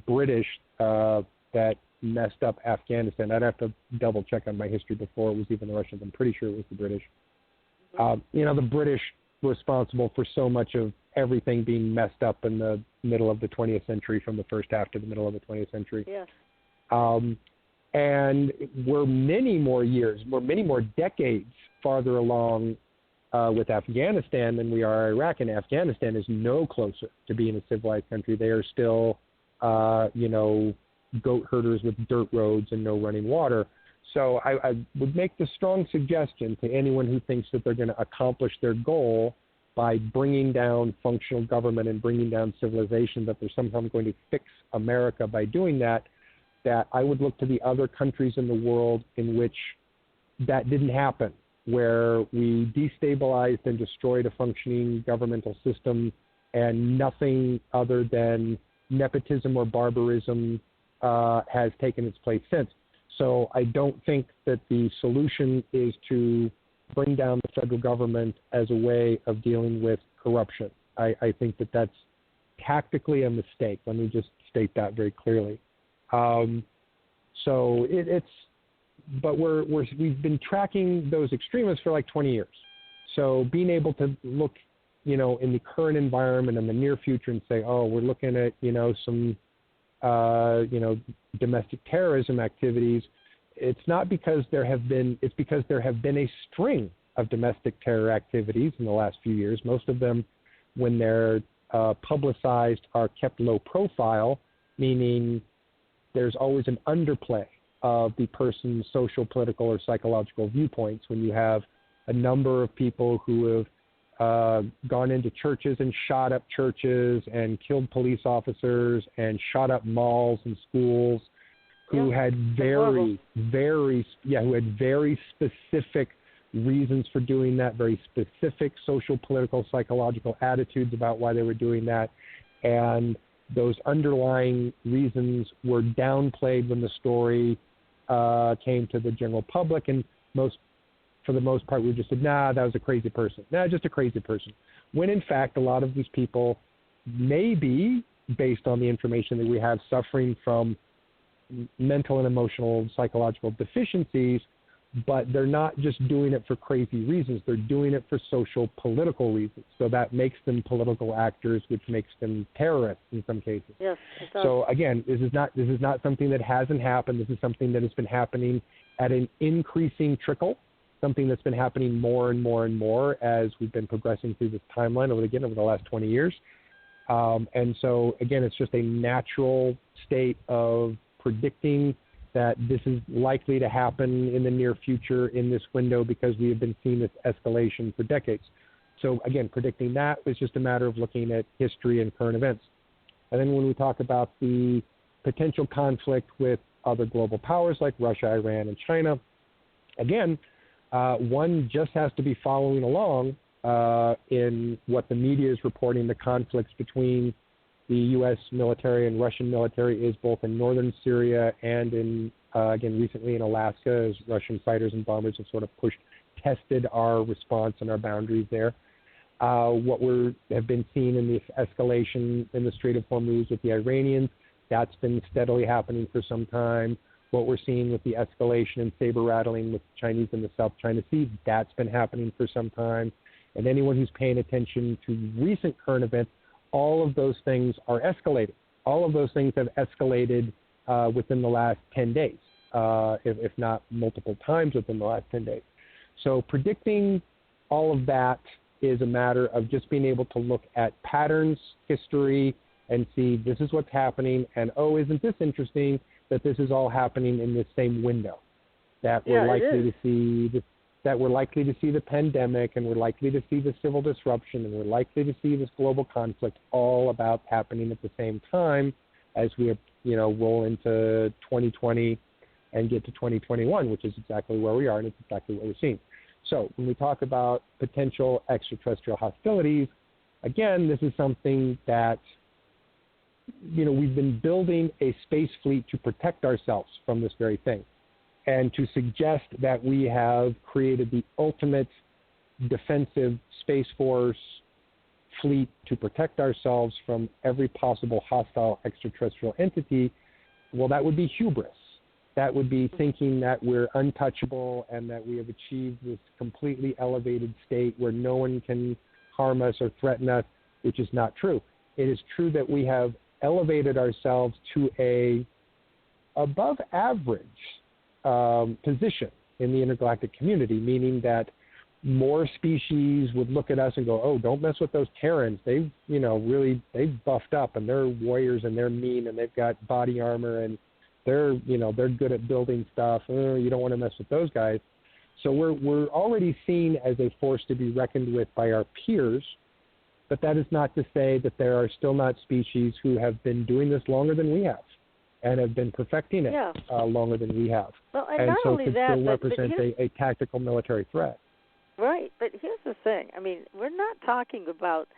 British that messed up Afghanistan. I'd have to double check on my history before it was even the Russians. I'm pretty sure it was the British. The British were responsible for so much of everything being messed up in the middle of the 20th century, from the first half to the middle of the 20th century. Yes. And we're many more decades farther along with Afghanistan than we are Iraq, and Afghanistan is no closer to being a civilized country. They are still, goat herders with dirt roads and no running water. So I would make the strong suggestion to anyone who thinks that they're going to accomplish their goal by bringing down functional government and bringing down civilization, that they're somehow going to fix America by doing that, that I would look to the other countries in the world in which that didn't happen, where we destabilized and destroyed a functioning governmental system and nothing other than nepotism or barbarism has taken its place since. So I don't think that the solution is to bring down the federal government as a way of dealing with corruption. I think that that's tactically a mistake. Let me just state that very clearly. But we've been tracking those extremists for like 20 years. So being able to look, in the current environment and the near future and say, oh, we're looking at, some, domestic terrorism activities. It's not because it's because there have been a string of domestic terror activities in the last few years. Most of them, when they're publicized, are kept low profile. meaning there's always an underplay of the person's social, political, or psychological viewpoints when you have a number of people who have gone into churches and shot up churches and killed police officers and shot up malls and schools, who had very specific reasons for doing that, very specific social, political, psychological attitudes about why they were doing that. And those underlying reasons were downplayed when the story came to the general public, and for the most part, we just said, nah, that was a crazy person. Nah, just a crazy person. When in fact, a lot of these people may be, based on the information that we have, suffering from mental and emotional, psychological deficiencies, but they're not just doing it for crazy reasons. They're doing it for social, political reasons. So that makes them political actors, which makes them terrorists in some cases. Yes. So again, this is not something that hasn't happened. This is something that has been happening at an increasing trickle, something that's been happening more and more and more as we've been progressing through this timeline over the last 20 years. And so, again, it's just a natural state of predicting that this is likely to happen in the near future in this window because we have been seeing this escalation for decades. So, again, predicting that was just a matter of looking at history and current events. And then when we talk about the potential conflict with other global powers like Russia, Iran, and China, again, one just has to be following along in what the media is reporting. The conflicts between the U.S. military and Russian military is both in northern Syria and in, again, recently in Alaska, as Russian fighters and bombers have sort of tested our response and our boundaries there. What we have been seeing in the escalation in the Strait of Hormuz with the Iranians, that's been steadily happening for some time. What we're seeing with the escalation and saber rattling with the Chinese in the South China Sea, that's been happening for some time. And anyone who's paying attention to recent current events, all of those things are escalating. All of those things have escalated within the last 10 days, if not multiple times within the last 10 days. So predicting all of that is a matter of just being able to look at patterns, history, and see this is what's happening, and oh, isn't this interesting that this is all happening in the same window, that we're likely to see the pandemic, and we're likely to see the civil disruption, and we're likely to see this global conflict all about happening at the same time as we roll into 2020 and get to 2021, which is exactly where we are, and it's exactly what we're seeing. So when we talk about potential extraterrestrial hostilities, again, this is something that we've been building a space fleet to protect ourselves from this very thing, and to suggest that we have created the ultimate defensive Space Force fleet to protect ourselves from every possible hostile extraterrestrial entity, well, that would be hubris. That would be thinking that we're untouchable and that we have achieved this completely elevated state where no one can harm us or threaten us, which is not true. It is true that we have elevated ourselves to a above average position in the intergalactic community, meaning that more species would look at us and go, oh, don't mess with those Terrans. They've buffed up, and they're warriors, and they're mean, and they've got body armor, and they're good at building stuff. You don't want to mess with those guys. So we're already seen as a force to be reckoned with by our peers. But that is not to say that there are still not species who have been doing this longer than we have and have been perfecting it longer than we have. Well, and not only could that, still represent a tactical military threat. Right, but here's the thing. I mean, we're not talking about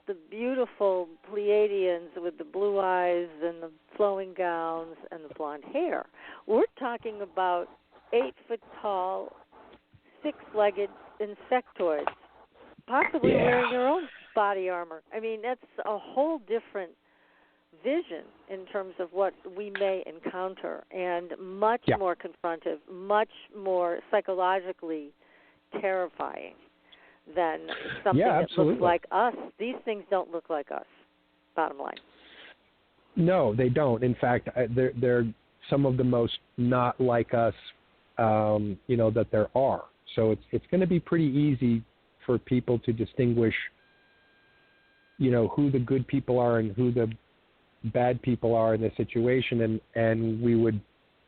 the beautiful Pleiadians with the blue eyes and the flowing gowns and the blonde hair. We're talking about 8-foot-tall, 6-legged insectoids, possibly wearing their own body armor. I mean, that's a whole different vision in terms of what we may encounter, and much more confrontive, much more psychologically terrifying than something that looks like us. These things don't look like us, bottom line. No, they don't. In fact, they're some of the most not like us, that there are. So it's going to be pretty easy for people to distinguish, who the good people are and who the bad people are in this situation, and we would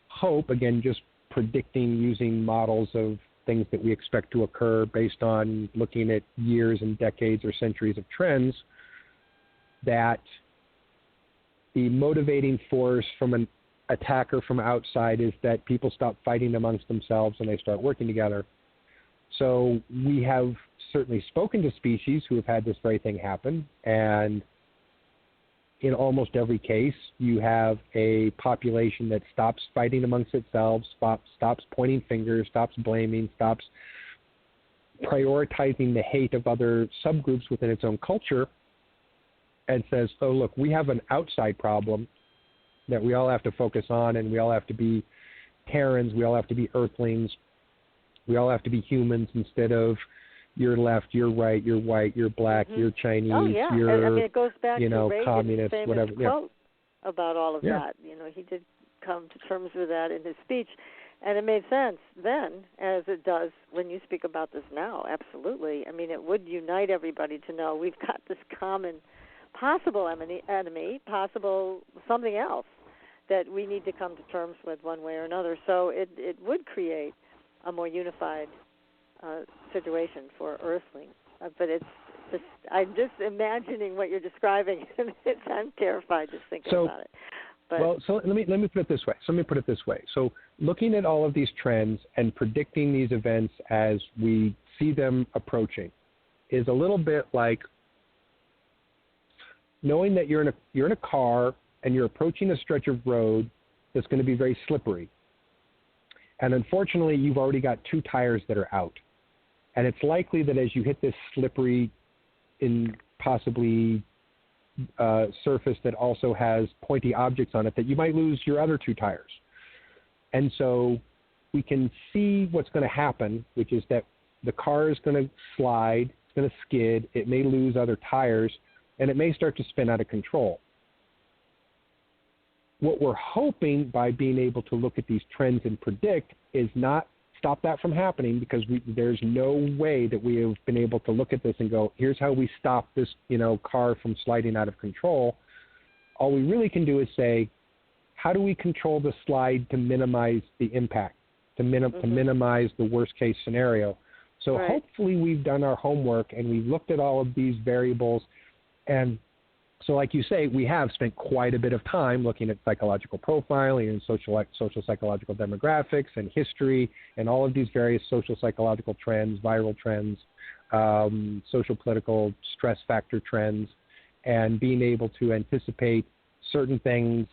hope, again, just predicting using models of things that we expect to occur based on looking at years and decades or centuries of trends, that the motivating force from an attacker from outside is that people stop fighting amongst themselves and they start working together. So we have certainly spoken to species who have had this very thing happen, and in almost every case, you have a population that stops fighting amongst itself, stops pointing fingers, stops blaming, stops prioritizing the hate of other subgroups within its own culture, and says, oh, look, we have an outside problem that we all have to focus on, and we all have to be Terrans, we all have to be Earthlings, we all have to be humans instead of you're left, you're right, you're white, you're black, you're Chinese, you're, I mean, it goes back to Reagan's communist, famous whatever. quote about all of that. You know, he did come to terms with that in his speech, and it made sense then, as it does when you speak about this now. Absolutely. I mean, it would unite everybody to know we've got this common possible enemy, possible something else that we need to come to terms with one way or another. So it would create a more unified situation for Earthlings. But I'm just imagining what you're describing, and I'm terrified just thinking about it. But, so let me put it this way. So looking at all of these trends and predicting these events as we see them approaching is a little bit like knowing that you're in a car and you're approaching a stretch of road that's going to be very slippery. And unfortunately, you've already got two tires that are out. And it's likely that as you hit this slippery, in possibly surface that also has pointy objects on it, that you might lose your other two tires. And so we can see what's going to happen, which is that the car is going to slide, it's going to skid, it may lose other tires, and it may start to spin out of control. What we're hoping by being able to look at these trends and predict is not stop that from happening, because there's no way that we have been able to look at this and go, here's how we stop this, car from sliding out of control. All we really can do is say, how do we control the slide to minimize the impact, to minimize the worst case scenario? So hopefully we've done our homework and we've looked at all of these variables. And so like you say, we have spent quite a bit of time looking at psychological profiling and social psychological demographics and history and all of these various social psychological trends, viral trends, social political stress factor trends, and being able to anticipate certain things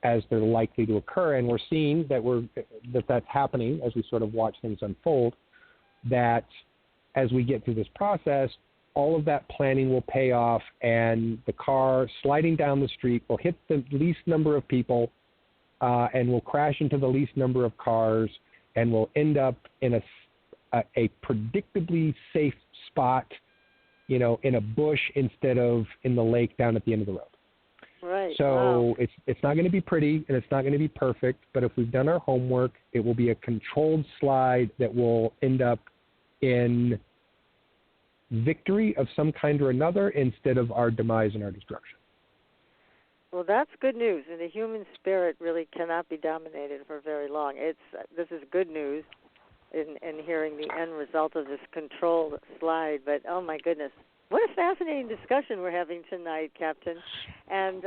as they're likely to occur. And we're seeing that that's happening as we sort of watch things unfold, that as we get through this process, all of that planning will pay off, and the car sliding down the street will hit the least number of people and will crash into the least number of cars, and will end up in a predictably safe spot, in a bush instead of in the lake down at the end of the road. Right. So it's not going to be pretty and it's not going to be perfect, but if we've done our homework, it will be a controlled slide that will end up in victory of some kind or another instead of our demise and our destruction. Well, that's good news, and the human spirit really cannot be dominated for very long. This is good news in hearing the end result of this controlled slide, but oh my goodness, what a fascinating discussion we're having tonight, Captain. And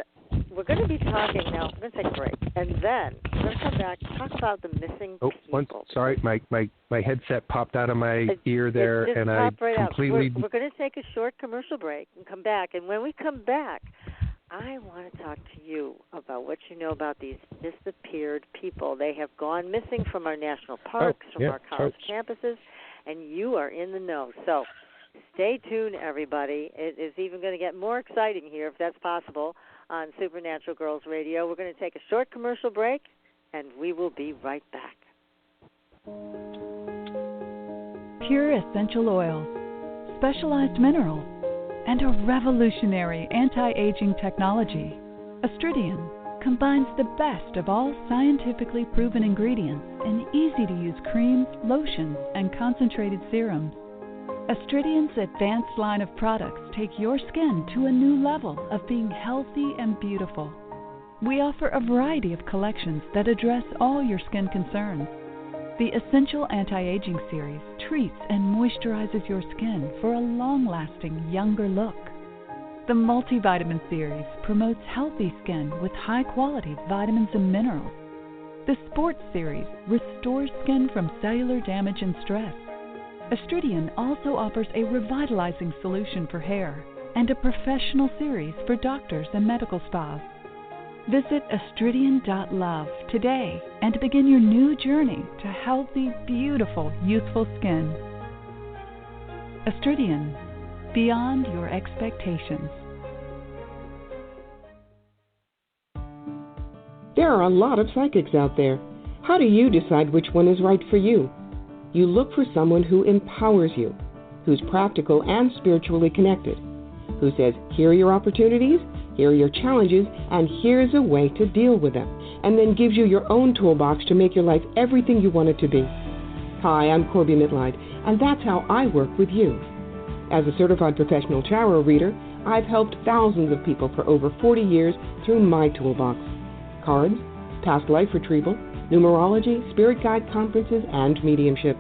we're going to be talking now. We're going to take a break, and then we're going to come back and talk about the missing people. Sorry, my headset popped out of my ear there, and I completely... We're going to take a short commercial break and come back, and when we come back, I want to talk to you about what you know about these disappeared people. They have gone missing from our national parks, from our college campuses, and you are in the know. So stay tuned, everybody. It is even going to get more exciting here, if that's possible, on Supernatural Girlz Radio. We're going to take a short commercial break, and we will be right back. Pure essential oils, specialized minerals, and a revolutionary anti-aging technology. Astridian combines the best of all scientifically proven ingredients in easy-to-use creams, lotions, and concentrated serums. Astridian's advanced line of products take your skin to a new level of being healthy and beautiful. We offer a variety of collections that address all your skin concerns. The Essential Anti-Aging Series treats and moisturizes your skin for a long-lasting, younger look. The Multivitamin Series promotes healthy skin with high-quality vitamins and minerals. The Sports Series restores skin from cellular damage and stress. Astridian also offers a revitalizing solution for hair and a professional series for doctors and medical spas. Visit astridian.love today and begin your new journey to healthy, beautiful, youthful skin. Astridian, beyond your expectations. There are a lot of psychics out there. How do you decide which one is right for you? You look for someone who empowers you, who's practical and spiritually connected, who says, here are your opportunities, here are your challenges, and here's a way to deal with them, and then gives you your own toolbox to make your life everything you want it to be. Hi, I'm Corby Mitleid, and that's how I work with you. As a certified professional tarot reader, I've helped thousands of people for over 40 years through my toolbox. Cards, past life retrieval, numerology, spirit guide conferences, and mediumship.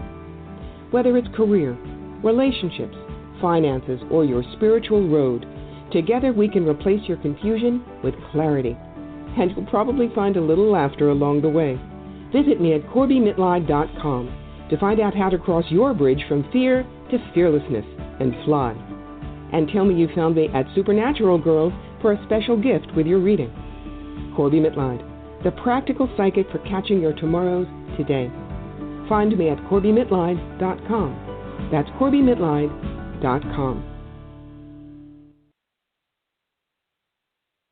Whether it's career, relationships, finances, or your spiritual road, together we can replace your confusion with clarity. And you'll probably find a little laughter along the way. Visit me at CorbyMitleid.com to find out how to cross your bridge from fear to fearlessness and fly. And tell me you found me at Supernatural Girlz for a special gift with your reading. Corby Mitleid, the practical psychic for catching your tomorrows today. Find me at CorbyMitleid.com. That's CorbyMitleid.com.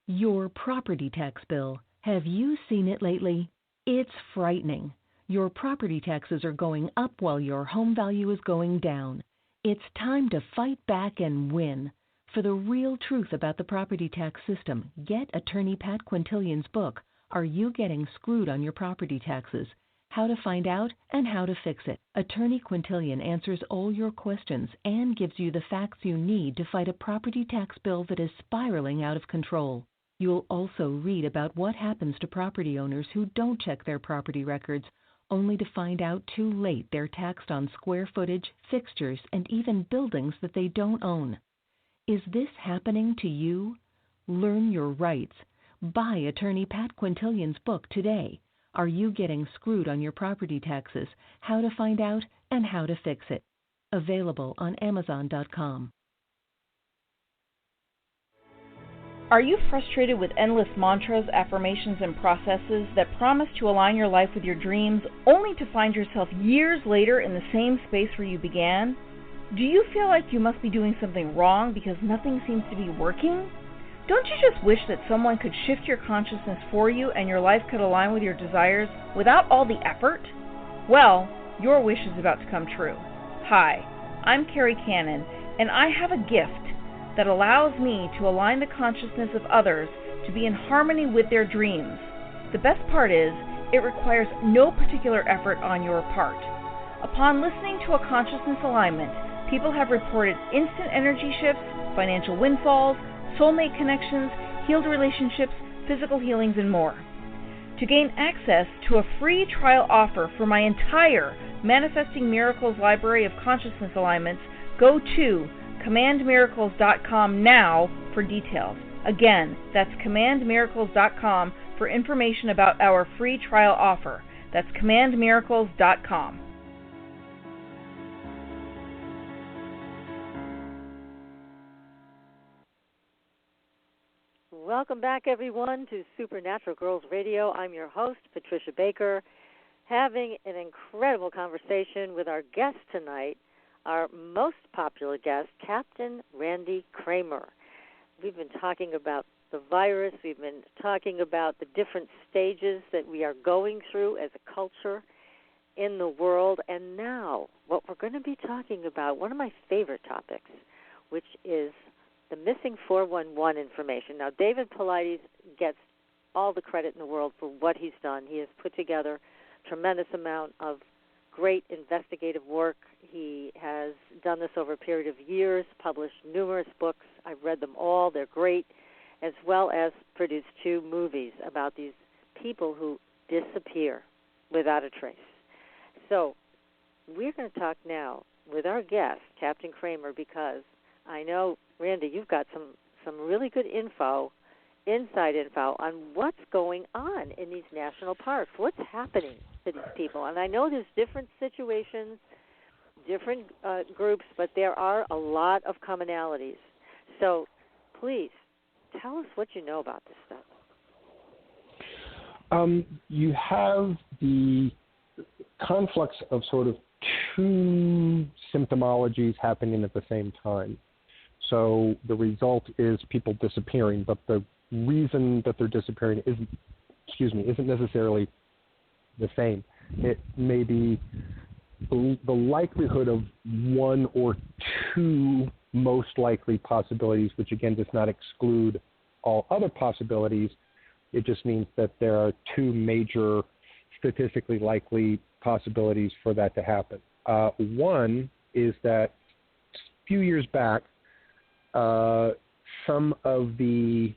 Your property tax bill. Have you seen it lately? It's frightening. Your property taxes are going up while your home value is going down. It's time to fight back and win. For the real truth about the property tax system, get attorney Pat Quintilian's book, Are You Getting Screwed on Your Property Taxes? How to Find Out and How to Fix It. Attorney Quintilian answers all your questions and gives you the facts you need to fight a property tax bill that is spiraling out of control. You'll also read about what happens to property owners who don't check their property records, only to find out too late they're taxed on square footage, fixtures, and even buildings that they don't own. Is this happening to you? Learn your rights. Buy attorney Pat Quintilian's book today. Are You Getting Screwed on Your Property Taxes? How to Find Out and How to Fix It. Available on Amazon.com. Are you frustrated with endless mantras, affirmations, and processes that promise to align your life with your dreams, only to find yourself years later in the same space where you began? Do you feel like you must be doing something wrong because nothing seems to be working? Don't you just wish that someone could shift your consciousness for you and your life could align with your desires without all the effort? Well, your wish is about to come true. Hi, I'm Carrie Cannon, and I have a gift that allows me to align the consciousness of others to be in harmony with their dreams. The best part is, it requires no particular effort on your part. Upon listening to a consciousness alignment, people have reported instant energy shifts, financial windfalls, soulmate connections, healed relationships, physical healings, and more. To gain access to a free trial offer for my entire Manifesting Miracles library of consciousness alignments, go to commandmiracles.com now for details. Again, that's commandmiracles.com for information about our free trial offer. That's commandmiracles.com. Welcome back, everyone, to Supernatural Girlz Radio. I'm your host, Patricia Baker, having an incredible conversation with our guest tonight, our most popular guest, Captain Randy Cramer. We've been talking about the virus. We've been talking about the different stages that we are going through as a culture in the world. And now what we're going to be talking about, one of my favorite topics, which is the missing 411 information. Now, David Paulides gets all the credit in the world for what he's done. He has put together a tremendous amount of great investigative work. He has done this over a period of years, published numerous books. I've read them all. They're great, as well as produced 2 movies about these people who disappear without a trace. So we're going to talk now with our guest, Captain Cramer, because I know, Randy, you've got some really good inside info on what's going on in these national parks, what's happening to these people. And I know there's different situations, different groups, but there are a lot of commonalities. So please tell us what you know about this stuff. You have the conflux of sort of 2 symptomologies happening at the same time. So the result is people disappearing, but the reason that they're disappearing isn't necessarily the same. It may be the likelihood of 1 or 2 most likely possibilities, which again does not exclude all other possibilities. It just means that there are 2 major statistically likely possibilities for that to happen. One is that a few years back, some of the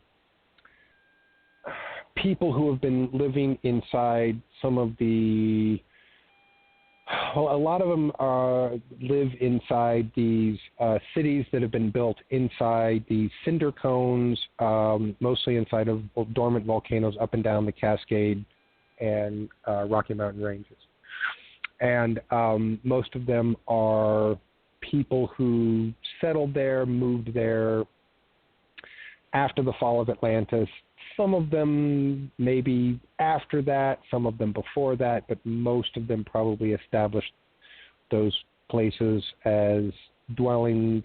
people who have been living inside some of the, a lot of them live inside these cities that have been built inside the cinder cones, mostly inside of dormant volcanoes up and down the Cascade and Rocky Mountain ranges. And most of them are people who settled there, moved there after the fall of Atlantis. Some of them maybe after that, some of them before that, but most of them probably established those places as dwellings,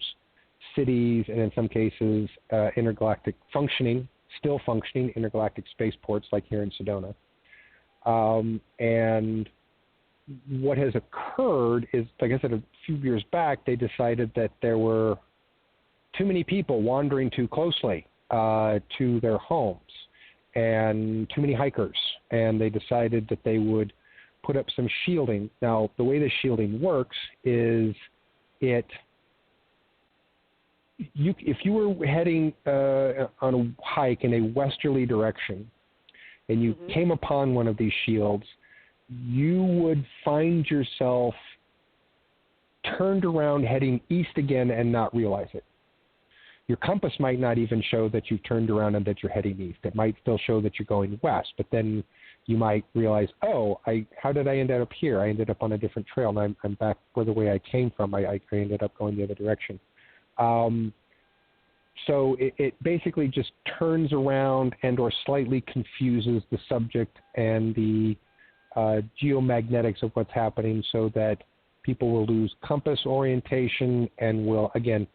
cities, and in some cases intergalactic still functioning intergalactic spaceports like here in Sedona. And what has occurred is, like I said, a few years back, they decided that there were too many people wandering too closely to their homes and too many hikers, and they decided that they would put up some shielding. Now, the way the shielding works is if you were heading on a hike in a westerly direction and you came upon one of these shields, you would find yourself turned around heading east again and not realize it. Your compass might not even show that you've turned around and that you're heading east. It might still show that you're going west, but then you might realize, how did I end up here? I ended up on a different trail, and I'm back where the way I came from. I ended up going the other direction. So it basically just turns around and or slightly confuses the subject and the geomagnetics of what's happening, so that people will lose compass orientation and will, again,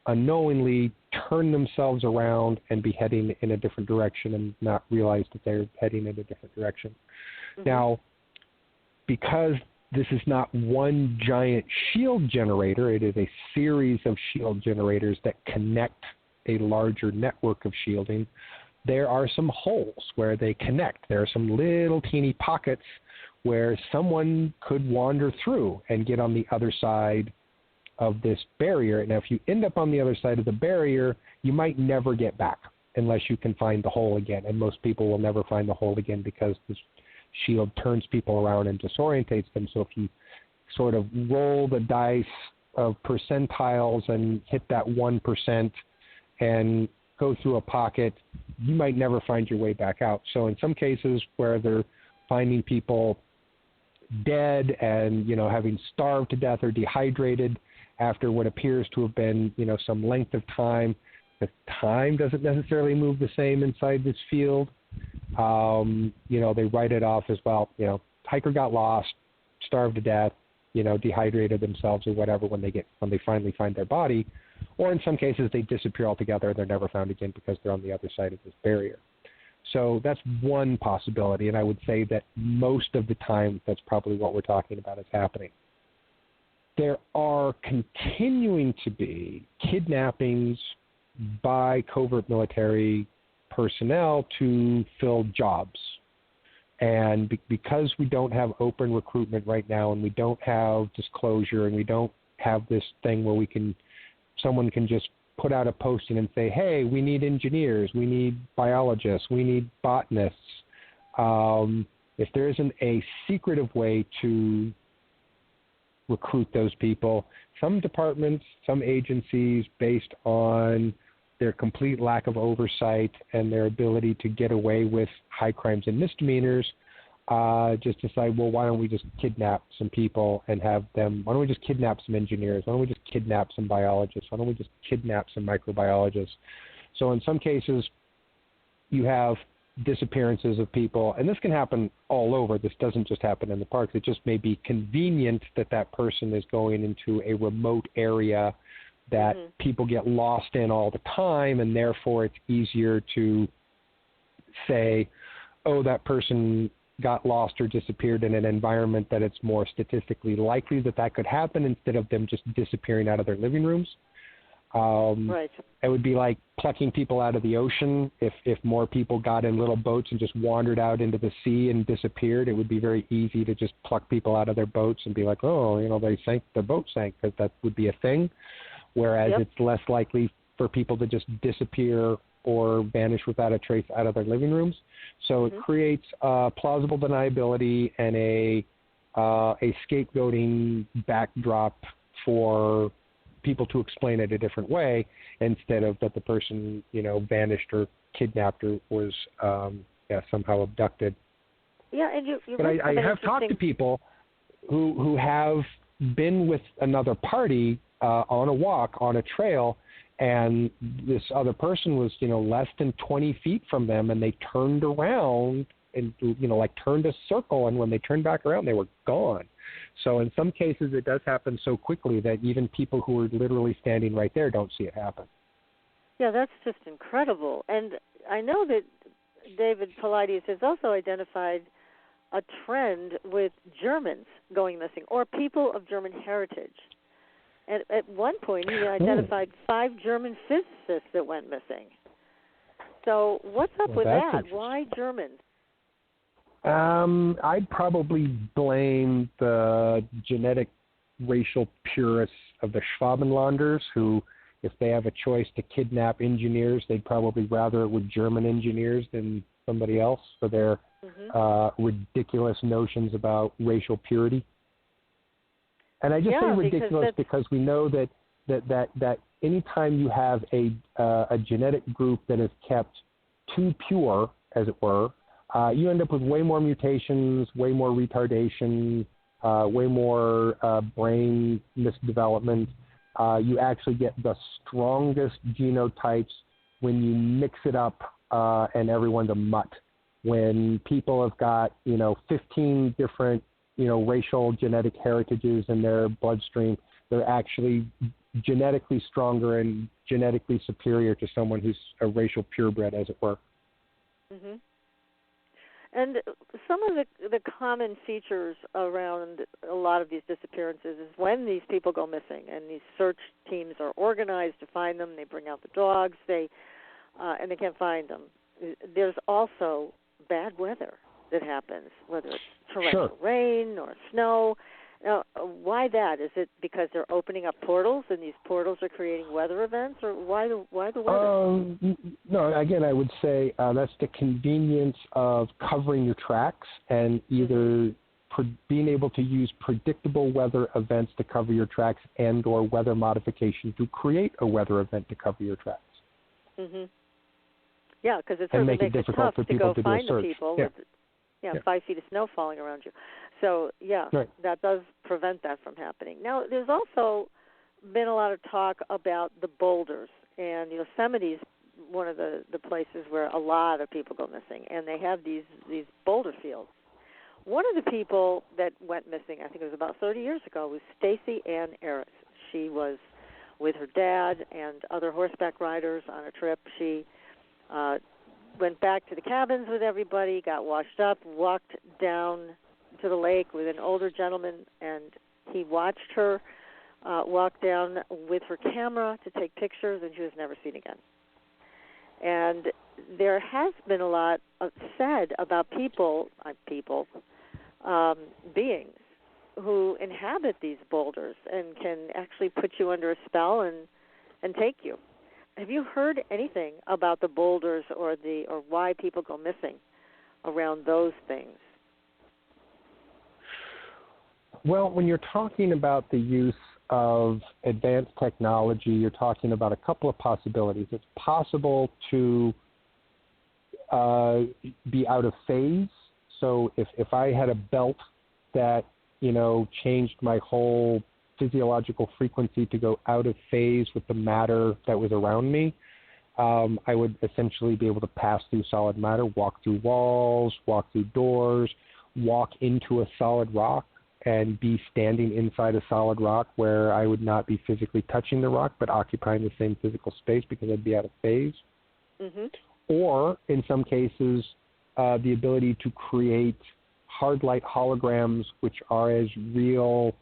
unknowingly turn themselves around and be heading in a different direction and not realize that they're heading in a different direction. Now, because this is not one giant shield generator, it is a series of shield generators that connect a larger network of shielding, there are some holes where they connect. There are some little teeny pockets where someone could wander through and get on the other side of this barrier. Now, if you end up on the other side of the barrier, you might never get back unless you can find the hole again. And most people will never find the hole again because this shield turns people around and disorientates them. So if you sort of roll the dice of percentiles and hit that 1% and go through a pocket, you might never find your way back out. So in some cases where they're finding people dead and, having starved to death or dehydrated after what appears to have been, some length of time, the time doesn't necessarily move the same inside this field. They write it off as, well, hiker got lost, starved to death, dehydrated themselves or whatever when they finally find their body. Or in some cases, they disappear altogether and they're never found again because they're on the other side of this barrier. So that's one possibility, and I would say that most of the time that's probably what we're talking about is happening. There are continuing to be kidnappings by covert military personnel to fill jobs. And because we don't have open recruitment right now, and we don't have disclosure, and we don't have this thing where someone can just put out a posting and say, hey, we need engineers, we need biologists, we need botanists. If there isn't a secretive way to recruit those people, some departments, some agencies, based on their complete lack of oversight and their ability to get away with high crimes and misdemeanors, just decide, well, why don't we just kidnap some people and have them, why don't we just kidnap some engineers, why don't we just kidnap some biologists, why don't we just kidnap some microbiologists? So in some cases, you have disappearances of people, and this can happen all over. This doesn't just happen in the parks. It just may be convenient that that person is going into a remote area that people get lost in all the time, and therefore it's easier to say, oh, that person got lost or disappeared in an environment that it's more statistically likely that that could happen, instead of them just disappearing out of their living rooms. Right. It would be like plucking people out of the ocean. If more people got in little boats and just wandered out into the sea and disappeared, it would be very easy to just pluck people out of their boats and be like, oh, they sank, their boat sank, because that would be a thing. Whereas it's less likely for people to just disappear or vanish without a trace out of their living rooms. So it creates plausible deniability and a scapegoating backdrop for people to explain it a different way, instead of that the person, vanished or kidnapped or was somehow abducted. Yeah, and but I have talked to people who have been with another party on a walk, on a trail, and this other person was, less than 20 feet from them, and they turned around and, turned a circle, and when they turned back around, they were gone. So in some cases, it does happen so quickly that even people who are literally standing right there don't see it happen. Yeah, that's just incredible. And I know that David Paulides has also identified a trend with Germans going missing, or people of German heritage. And at one point, he identified 5 German physicists that went missing. So what's up with that? Why Germans? I'd probably blame the genetic racial purists of the Schwabenlanders, who, if they have a choice to kidnap engineers, they'd probably rather it with German engineers than somebody else, for their ridiculous notions about racial purity. And I just say ridiculous because we know that anytime you have a genetic group that is kept too pure, as it were, you end up with way more mutations, way more retardation, way more brain misdevelopment. You actually get the strongest genotypes when you mix it up and everyone's a mutt. When people have got, 15 different, racial genetic heritages in their bloodstream, they're actually genetically stronger and genetically superior to someone who's a racial purebred, as it were. Mm-hmm. And some of the common features around a lot of these disappearances is when these people go missing, and these search teams are organized to find them. They bring out the dogs, and they can't find them. There's also bad weather that happens, whether it's torrential rain or snow. Now, why that? Is it because they're opening up portals, and these portals are creating weather events, or why the weather? No, again, I would say that's the convenience of covering your tracks and either being able to use predictable weather events to cover your tracks, and or weather modification to create a weather event to cover your tracks. Mm-hmm. Yeah, because it certainly makes it tough to go find the people with 5 feet of snow falling around you. So, that does prevent that from happening. Now, there's also been a lot of talk about the boulders, and Yosemite's one of the places where a lot of people go missing, and they have these boulder fields. One of the people that went missing, I think it was about 30 years ago, was Stacy Ann Eris. She was with her dad and other horseback riders on a trip. She went back to the cabins with everybody, got washed up, walked down to the lake with an older gentleman, and he watched her walk down with her camera to take pictures, and she was never seen again. And there has been a lot said about beings who inhabit these boulders and can actually put you under a spell and take you. Have you heard anything about the boulders or why people go missing around those things? Well, when you're talking about the use of advanced technology, you're talking about a couple of possibilities. It's possible to be out of phase. So if I had a belt that, changed my whole physiological frequency to go out of phase with the matter that was around me, I would essentially be able to pass through solid matter, walk through walls, walk through doors, walk into a solid rock, and be standing inside a solid rock where I would not be physically touching the rock but occupying the same physical space because I'd be out of phase. Mm-hmm. Or, in some cases, the ability to create hard light holograms which are as real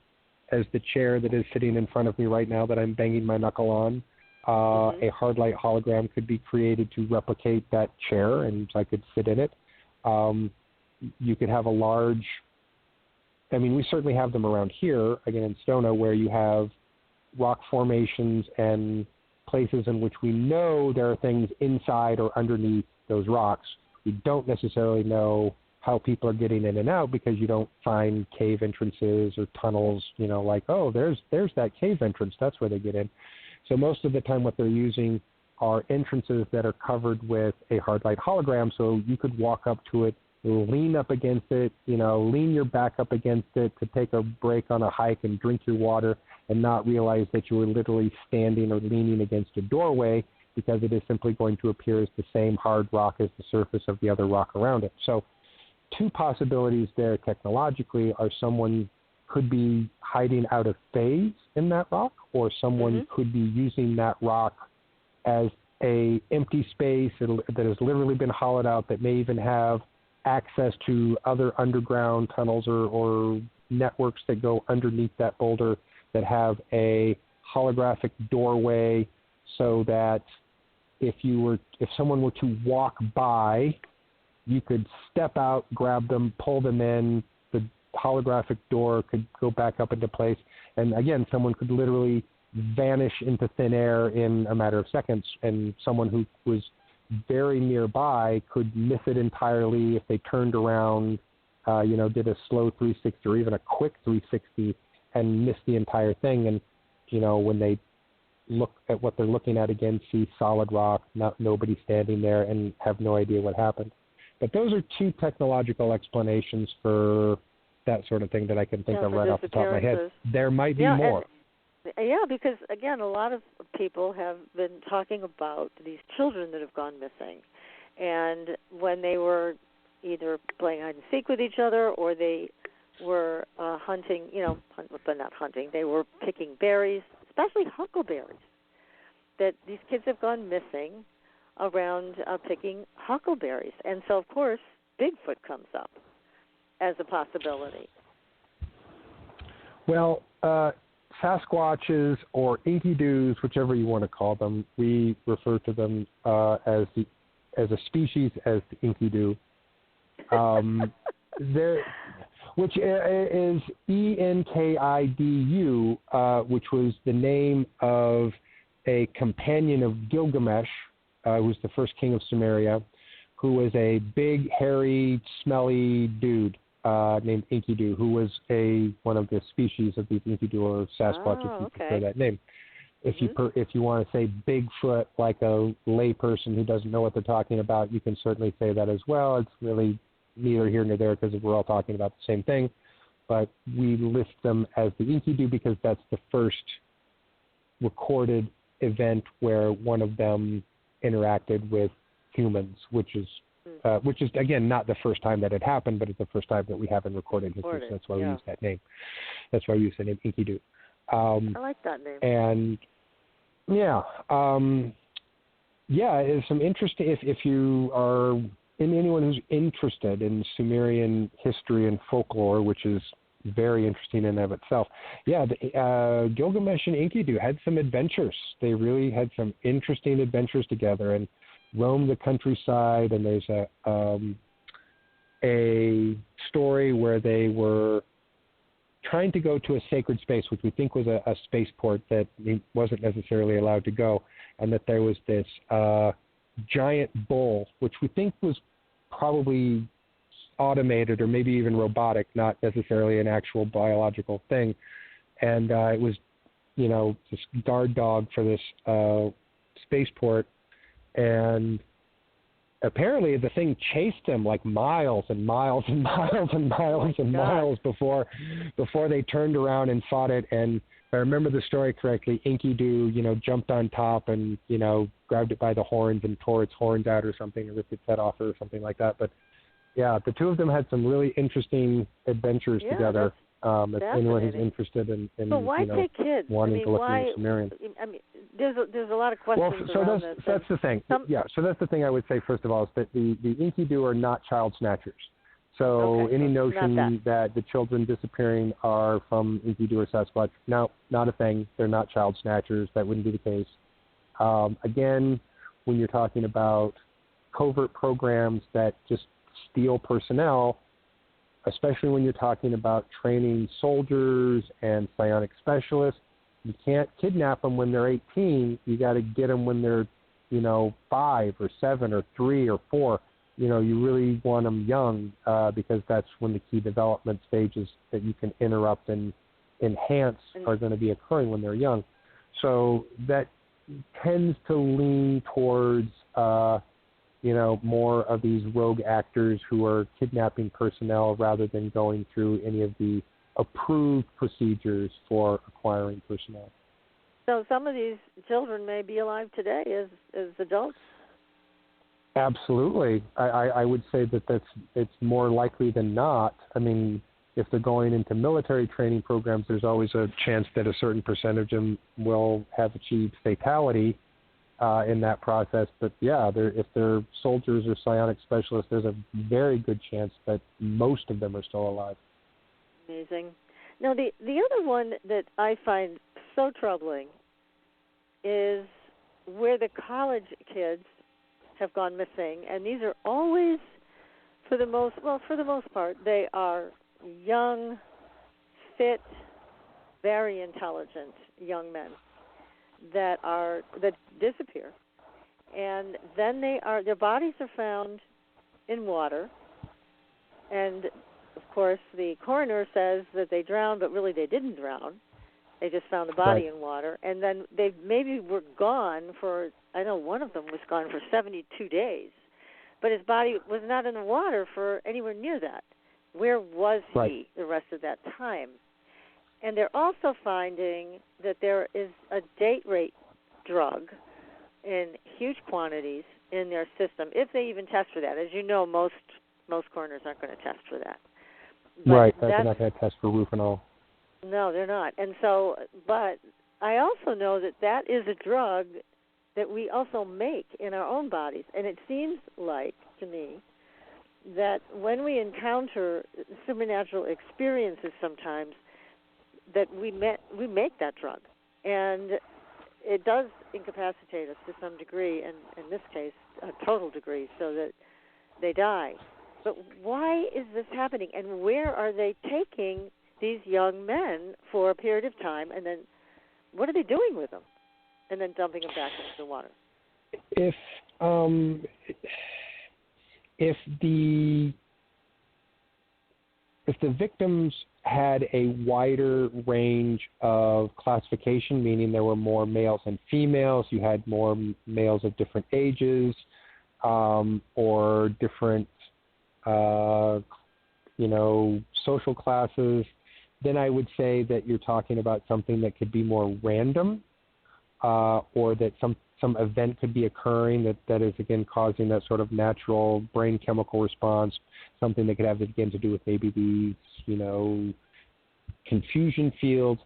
as the chair that is sitting in front of me right now that I'm banging my knuckle on. A hard light hologram could be created to replicate that chair, and I could sit in it. You could have a large... we certainly have them around here, again in Stona, where you have rock formations and places in which we know there are things inside or underneath those rocks. We don't necessarily know how people are getting in and out because you don't find cave entrances or tunnels, there's that cave entrance, that's where they get in. So most of the time what they're using are entrances that are covered with a hard light hologram, so you could walk up to it, lean up against it, lean your back up against it to take a break on a hike and drink your water and not realize that you were literally standing or leaning against a doorway because it is simply going to appear as the same hard rock as the surface of the other rock around it. So two possibilities there technologically are someone could be hiding out of phase in that rock, or someone could be using that rock as a empty space that has literally been hollowed out that may even have access to other underground tunnels or networks that go underneath that boulder that have a holographic doorway so that if someone were to walk by, you could step out, grab them, pull them in, the holographic door could go back up into place, and again, someone could literally vanish into thin air in a matter of seconds, and someone who was very nearby could miss it entirely if they turned around, did a slow 360 or even a quick 360 and miss the entire thing. And, when they look at what they're looking at again, see solid rock, nobody standing there, and have no idea what happened. But those are two technological explanations for that sort of thing that I can think of right off the top of my head. There might be more. Because, again, a lot of people have been talking about these children that have gone missing. And when they were either playing hide and seek with each other or they were hunting, but not hunting, they were picking berries, especially huckleberries, that these kids have gone missing around picking huckleberries. And so, of course, Bigfoot comes up as a possibility. Well, Sasquatches or Enkidu's, whichever you want to call them, we refer to them as a species as the Enkidu, which is Enkidu, which was the name of a companion of Gilgamesh, who was the first king of Sumeria, who was a big, hairy, smelly dude named Enkidu, who was one of the species of these Enkidu or Sasquatch, if you prefer that name. If you want to say Bigfoot like a layperson who doesn't know what they're talking about, you can certainly say that as well. It's really neither here nor there because we're all talking about the same thing. But we list them as the Enkidu because that's the first recorded event where one of them interacted with humans, which is again not the first time that it happened, but it's the first time that we have in recorded history. So that's why we use that name. That's why we use the name Enkidu. I like that name. And it's some interesting. If you are anyone who's interested in Sumerian history and folklore, which is very interesting in and of itself. Gilgamesh and Enkidu had some adventures. They really had some interesting adventures together, and roam the countryside, and there's a story where they were trying to go to a sacred space, which we think was a spaceport that he wasn't necessarily allowed to go, and that there was this giant bull, which we think was probably automated or maybe even robotic, not necessarily an actual biological thing. And it was, this guard dog for this spaceport. And apparently the thing chased him like miles and miles and miles and miles and miles before they turned around and fought it. And if I remember the story correctly, Enkidu, jumped on top and, grabbed it by the horns and tore its horns out or something, or ripped its head off or something like that. But yeah, the two of them had some really interesting adventures together. If anyone who's interested in but why take kids? wanting to look at the Sumerians. There's a lot of questions around this. That's the thing. So that's the thing I would say, first of all, is that the Enkidu are not child snatchers. So any notion that the children disappearing are from Enkidu or Sasquatch, no, not a thing. They're not child snatchers. That wouldn't be the case. Again, when you're talking about covert programs that just steal personnel, especially when you're talking about training soldiers and psionic specialists, you can't kidnap them when they're 18. You got to get them when they're, 5 or 7 or 3 or 4. You really want them young because that's when the key development stages that you can interrupt and enhance are going to be occurring when they're young. So that tends to lean towards, more of these rogue actors who are kidnapping personnel rather than going through any of the approved procedures for acquiring personnel. So some of these children may be alive today as adults? Absolutely. I would say that it's more likely than not. I mean, if they're going into military training programs, there's always a chance that a certain percentage of them will have achieved fatality in that process. But yeah, if they're soldiers or psionic specialists, there's a very good chance that most of them are still alive. Amazing. Now, the other one that I find so troubling is where the college kids have gone missing, and these are always, for the most part, they are young, fit, very intelligent young men that disappear, and then their bodies are found in water, and of course the coroner says that they drowned, but really they didn't drown. They just found the body in water, and then they maybe were gone for, I know one of them was gone for 72 days, but his body was not in the water for anywhere near that. Where was he the rest of that time? And they're also finding that there is a date rape drug in huge quantities in their system, if they even test for that. As you know, most coroners aren't going to test for that. But they're not going to test for Rufinol. No, they're not. And so, but I also know that is a drug that we also make in our own bodies. And it seems like, to me, that when we encounter supernatural experiences sometimes, that we make that drug. And it does incapacitate us to some degree, and in this case, a total degree, so that they die. But why is this happening, and where are they taking these young men for a period of time, and then what are they doing with them, and then dumping them back into the water? If the victims had a wider range of classification, meaning there were more males and females, you had more males of different ages, or different, social classes, then I would say that you're talking about something that could be more random, or that some event could be occurring that is, again, causing that sort of natural brain chemical response, something that could have, again, to do with maybe these, confusion fields.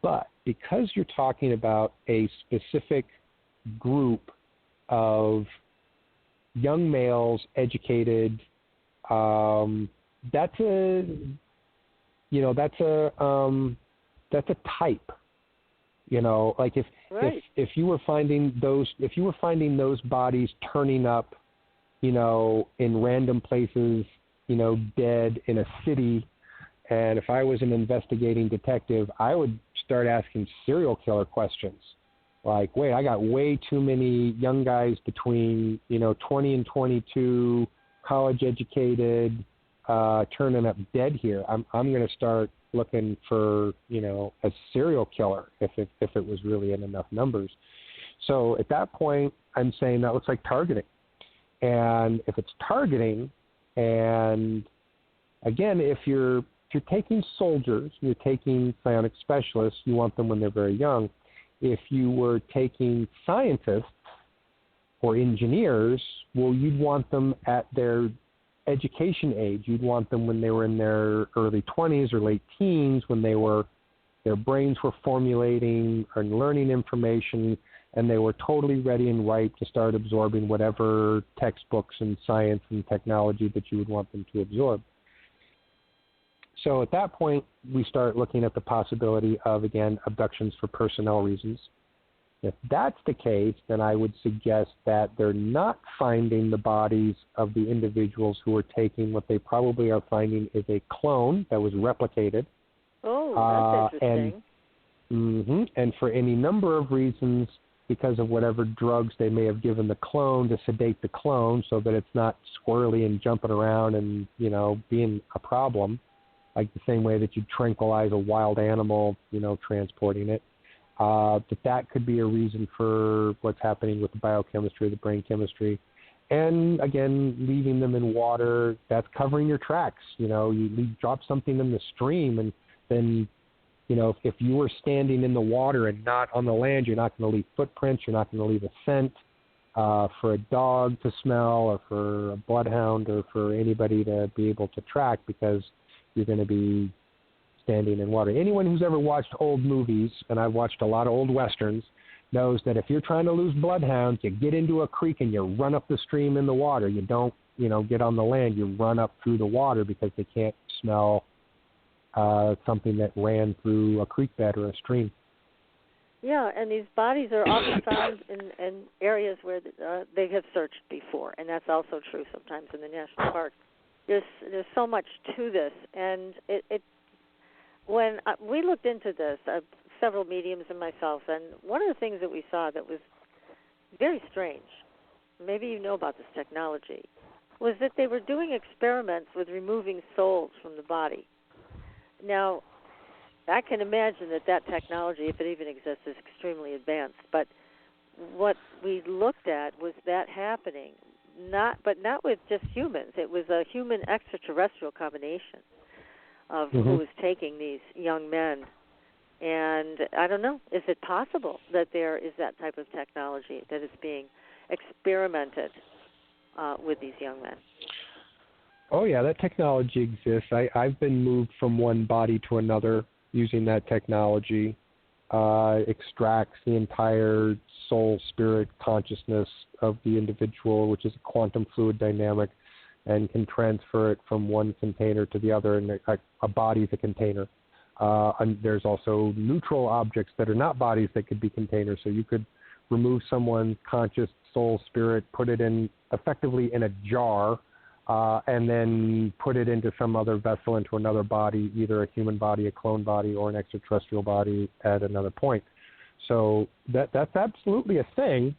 But because you're talking about a specific group of young males, educated, that's a type. You know, like Right. if you were finding those bodies turning up, you know, in random places, you know, dead in a city, and if I was an investigating detective, I would start asking serial killer questions. Like, wait, I got way too many young guys between, you know, 20 and 22, college educated, turning up dead here. I'm going to start looking for, you know, a serial killer if it was really in enough numbers. So at that point, I'm saying that looks like targeting. And if it's targeting, and again, if you're taking soldiers, you're taking psionic specialists, you want them when they're very young. If you were taking scientists or engineers, well, you'd want them at their education age. You'd want them when they were in their early 20s or late teens, when their brains were formulating and learning information, and they were totally ready and ripe to start absorbing whatever textbooks and science and technology that you would want them to absorb. So at that point, we start looking at the possibility of, again, abductions for personnel reasons. If that's the case, then I would suggest that they're not finding the bodies of the individuals who are taking what they probably are finding is a clone that was replicated. Oh, that's interesting. And for any number of reasons, because of whatever drugs they may have given the clone to sedate the clone so that it's not squirrely and jumping around and, you know, being a problem, like the same way that you tranquilize a wild animal, you know, transporting it. That could be a reason for what's happening with the biochemistry, the brain chemistry. And again, leaving them in water, that's covering your tracks. You know, you drop something in the stream, and then, you know, if you were standing in the water and not on the land, you're not going to leave footprints, you're not going to leave a scent for a dog to smell or for a bloodhound or for anybody to be able to track, because you're going to be standing in water. Anyone who's ever watched old movies, and I've watched a lot of old westerns, knows that if you're trying to lose bloodhounds, you get into a creek and you run up the stream in the water. You don't, you know, get on the land. You run up through the water because they can't smell something that ran through a creek bed or a stream. Yeah, and these bodies are often found in areas where they have searched before, and that's also true sometimes in the national park. There's so much to this, and it when we looked into this, several mediums and myself, and one of the things that we saw that was very strange, maybe you know about this technology, was that they were doing experiments with removing souls from the body. Now, I can imagine that technology, if it even exists, is extremely advanced, but what we looked at was that happening, not with just humans. It was a human extraterrestrial combination of who was taking these young men. And I don't know, is it possible that there is that type of technology that is being experimented with these young men? Oh, yeah, that technology exists. I've been moved from one body to another using that technology. Extracts the entire soul, spirit, consciousness of the individual, which is a quantum fluid dynamic, and can transfer it from one container to the other, and a body is a container. And there's also neutral objects that are not bodies that could be containers. So you could remove someone's conscious soul, spirit, put it in effectively in a jar, and then put it into some other vessel, into another body, either a human body, a clone body, or an extraterrestrial body at another point. So that's absolutely a thing.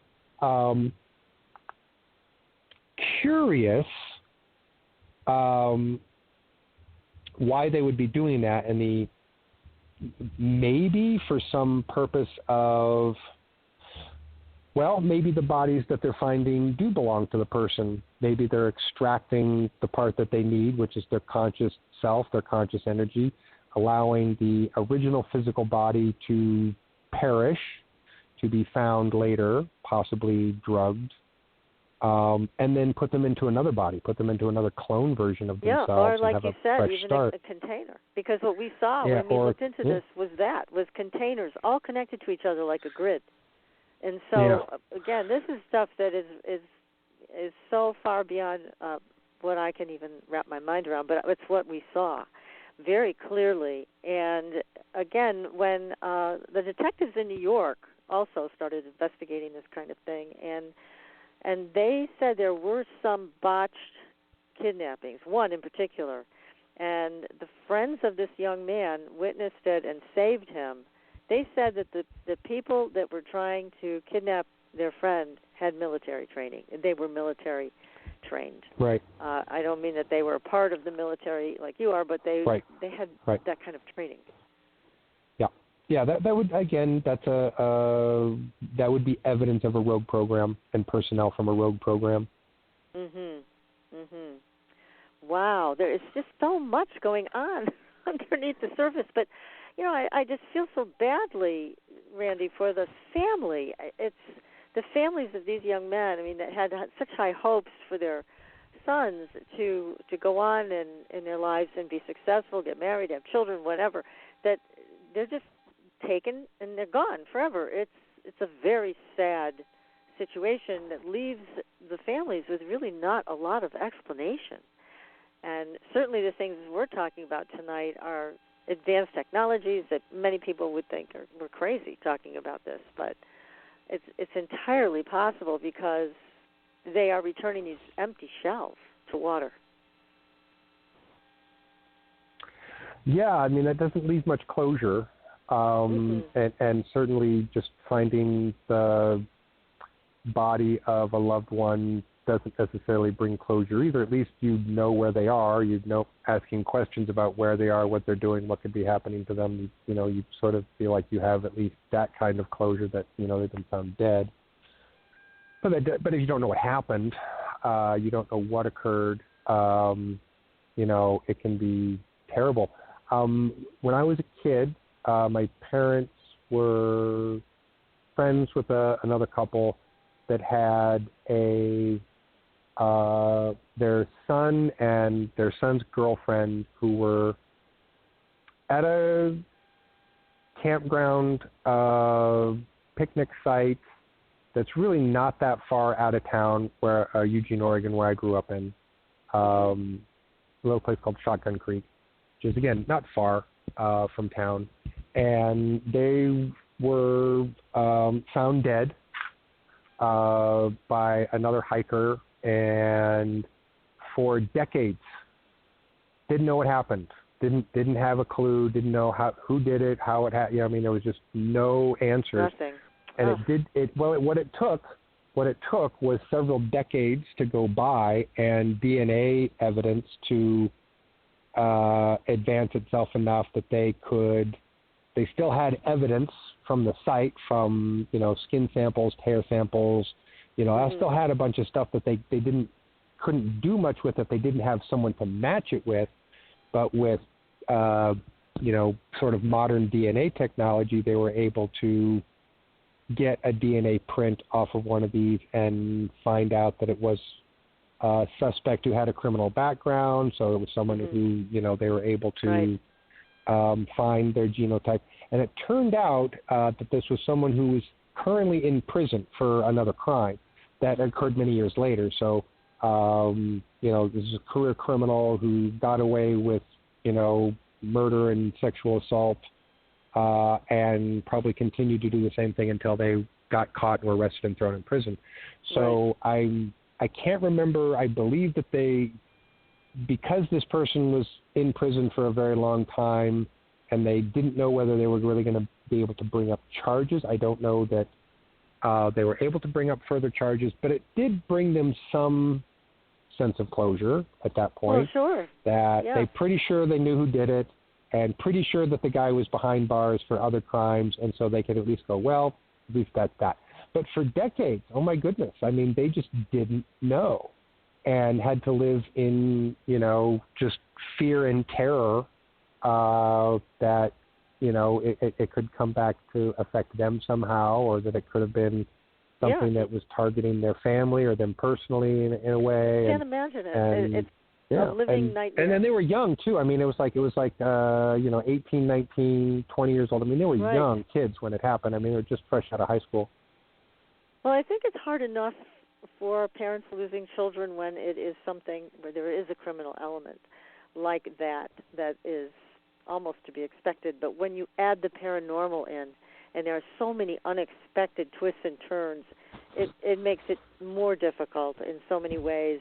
Curious why they would be doing that, and maybe for some purpose of, well, maybe the bodies that they're finding do belong to the person. Maybe they're extracting the part that they need, which is their conscious self, their conscious energy, allowing the original physical body to perish, to be found later, possibly drugged, and then put them into another body, put them into another clone version of themselves. Yeah, or like and have you said, even start. a container. Because what we saw when we looked into this was containers all connected to each other like a grid. And so, again, this is stuff that is so far beyond what I can even wrap my mind around, but it's what we saw. very clearly. And again, when the detectives in New York also started investigating this kind of thing, and they said there were some botched kidnappings, one in particular, and the friends of this young man witnessed it and saved him. They said that the people that were trying to kidnap their friend had military training. They were military trained. Right. I don't mean that they were a part of the military like you are, but they had that kind of training. Yeah, that would, again, that would be evidence of a rogue program and personnel from a rogue program. Wow, there is just so much going on underneath the surface. But, you know, I just feel so badly, Randy, for the family. It's the families of these young men, I mean, that had such high hopes for their sons to go on in their lives and be successful, get married, have children, whatever, that they're just taken and they're gone forever. It's a very sad situation that leaves the families with really not a lot of explanation. And certainly the things we're talking about tonight are advanced technologies that many people would think we're crazy talking about this, but it's entirely possible because they are returning these empty shells to water. Yeah, I mean, that doesn't leave much closure. And certainly just finding the body of a loved one doesn't necessarily bring closure either. At least you know where they are. You know, asking questions about where they are, what they're doing, what could be happening to them. You know, you sort of feel like you have at least that kind of closure that, you know, they've been found dead. But if you don't know what happened, you don't know what occurred, you know, it can be terrible. When I was a kid, my parents were friends with another couple that had their son and their son's girlfriend who were at a campground picnic site that's really not that far out of town, where Eugene, Oregon, where I grew up in, a little place called Shotgun Creek, which is, again, not far from town. And they were found dead by another hiker, and for decades didn't know what happened. Didn't have a clue. Didn't know who did it, how it happened. You know, I mean, there was just no answers. Nothing. And what it took was several decades to go by and DNA evidence to advance itself enough that they still had evidence from the site, from, you know, skin samples, hair samples. You know, I still had a bunch of stuff that they couldn't do much with it. They didn't have someone to match it with, but with you know, sort of modern DNA technology, they were able to get a DNA print off of one of these and find out that it was a suspect who had a criminal background. So it was someone who, you know, they were able to find their genotype. And it turned out that this was someone who was currently in prison for another crime that occurred many years later. So, you know, this is a career criminal who got away with, you know, murder and sexual assault, and probably continued to do the same thing until they got caught and were arrested and thrown in prison. So I can't remember. I believe that because this person was in prison for a very long time and they didn't know whether they were really going to be able to bring up charges, I don't know that they were able to bring up further charges, but it did bring them some sense of closure at that point. Well, sure. That they're pretty sure they knew who did it, and pretty sure that the guy was behind bars for other crimes, and so they could at least go, well, at least that's that. But for decades, oh my goodness, I mean, they just didn't know and had to live in, you know, just fear and terror that, you know, it could come back to affect them somehow, or that it could have been something that was targeting their family or them personally in a way. I can't imagine it. It's a living nightmare. And then they were young, too. I mean, it was like you know, 18, 19, 20 years old. I mean, they were young kids when it happened. I mean, they were just fresh out of high school. Well, I think it's hard enough for parents losing children when it is something where there is a criminal element like that is almost to be expected. But when you add the paranormal in, and there are so many unexpected twists and turns, it makes it more difficult in so many ways.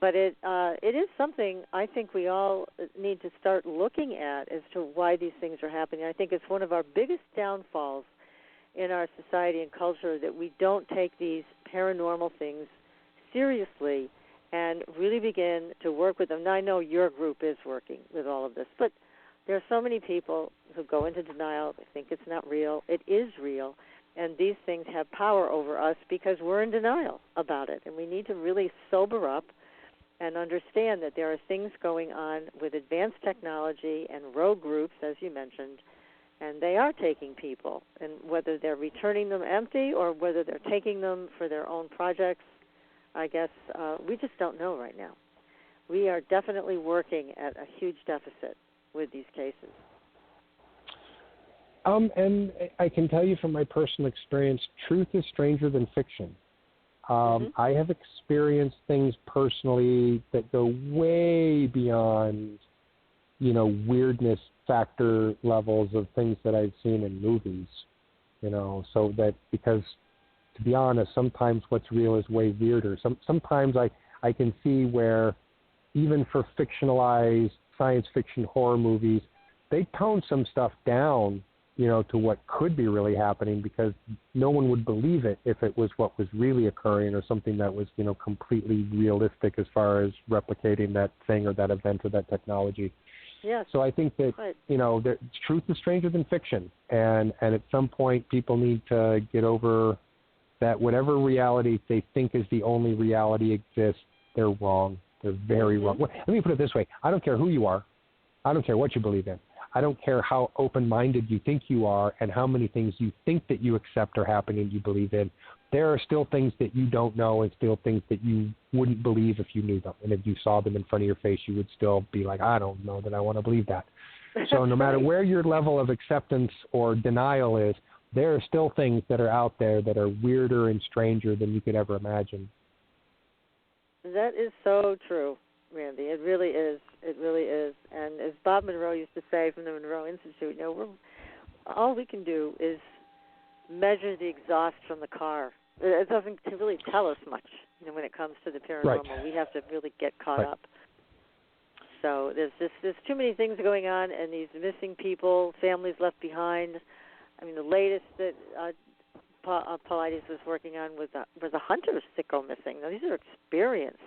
But it is something I think we all need to start looking at as to why these things are happening. I think it's one of our biggest downfalls in our society and culture that we don't take these paranormal things seriously and really begin to work with them. Now, I know your group is working with all of this, but there are so many people who go into denial. They think it's not real. It is real, and these things have power over us because we're in denial about it, and we need to really sober up and understand that there are things going on with advanced technology and rogue groups, as you mentioned, and they are taking people, and whether they're returning them empty or whether they're taking them for their own projects, I guess we just don't know right now. We are definitely working at a huge deficit with these cases. And I can tell you from my personal experience, truth is stranger than fiction. I have experienced things personally that go way beyond, weirdness factor levels of things that I've seen in movies, so that because, to be honest, sometimes what's real is way weirder. Sometimes I can see where even for fictionalized science fiction horror movies, they tone some stuff down, to what could be really happening because no one would believe it if it was what was really occurring or something that was, completely realistic as far as replicating that thing or that event or that technology. Yes. So I think that, that truth is stranger than fiction. And at some point people need to get over that whatever reality they think is the only reality exists, they're wrong. They're very wrong. Let me put it this way. I don't care who you are. I don't care what you believe in. I don't care how open-minded you think you are and how many things you think that you accept are happening you believe in. There are still things that you don't know and still things that you wouldn't believe if you knew them. And if you saw them in front of your face, you would still be like, I don't know that I want to believe that. So no matter where your level of acceptance or denial is, there are still things that are out there that are weirder and stranger than you could ever imagine. That is so true, Randy. It really is. It really is. And as Bob Monroe used to say from the Monroe Institute, all we can do is measure the exhaust from the car. It doesn't really tell us much, when it comes to the paranormal. Right. We have to really get caught up. So there's too many things going on, and these missing people, families left behind. I mean, the latest that Paulides was working on was a hunter sicko missing. Now, these are experienced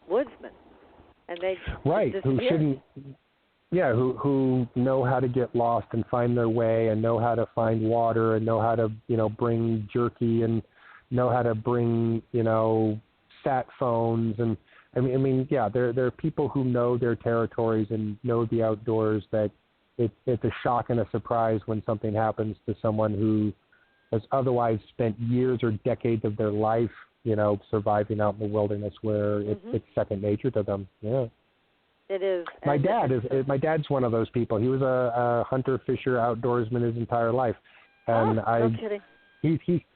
woodsmen, and they who know how to get lost and find their way, and know how to find water, and know how to bring jerky, and know how to bring sat phones, and there are people who know their territories and know the outdoors. That it's a shock and a surprise when something happens to someone who has otherwise spent years or decades of their life, surviving out in the wilderness where it's second nature to them. Yeah. It is. My dad's one of those people. He was a hunter, fisher, outdoorsman his entire life. And no kidding.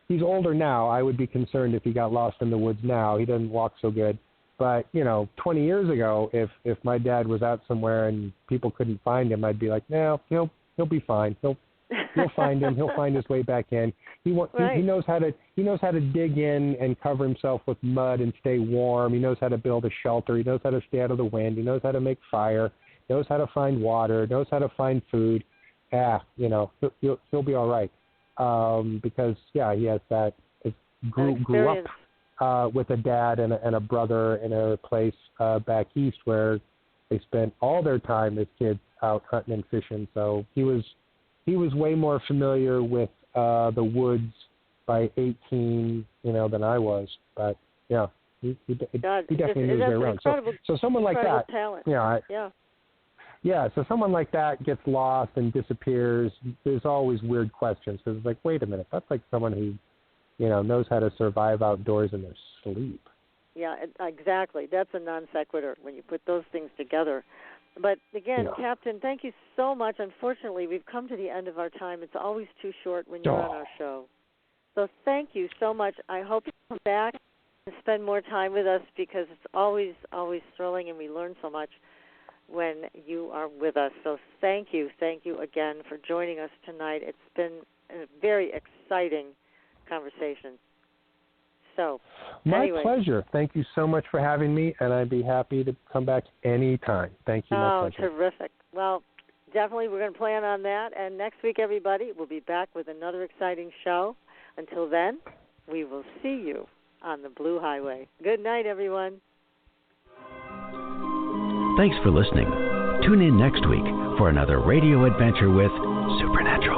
He's older now. I would be concerned if he got lost in the woods now. He doesn't walk so good. But, 20 years ago, if my dad was out somewhere and people couldn't find him, I'd be like, no, he'll be fine. He'll find him. He'll find his way back in. He knows how to dig in and cover himself with mud and stay warm. He knows how to build a shelter. He knows how to stay out of the wind. He knows how to make fire. He knows how to find water. Knows how to find food. He'll be all right. Because he has that. Grew up with a dad and a brother in a place back east where they spent all their time as kids out hunting and fishing. So he was way more familiar with the woods by 18, than I was. But he definitely knows their own. So someone like that, talent. So someone like that gets lost and disappears. There's always weird questions because it's like, wait a minute, that's like someone who, knows how to survive outdoors in their sleep. Yeah, exactly. That's a non sequitur when you put those things together. But again, Captain, thank you so much. Unfortunately, we've come to the end of our time. It's always too short when you're on our show. So thank you so much. I hope you come back and spend more time with us because it's always, always thrilling and we learn so much. when you are with us. So thank you again for joining us tonight. It's been a very exciting conversation. So, my pleasure. Thank you so much for having me, and I'd be happy to come back anytime. Thank you. My pleasure. Terrific. Well, definitely we're going to plan on that. And next week, everybody, we'll be back with another exciting show. Until then, we will see you on the Blue Highway. Good night, everyone. Thanks for listening. Tune in next week for another radio adventure with Supernatural.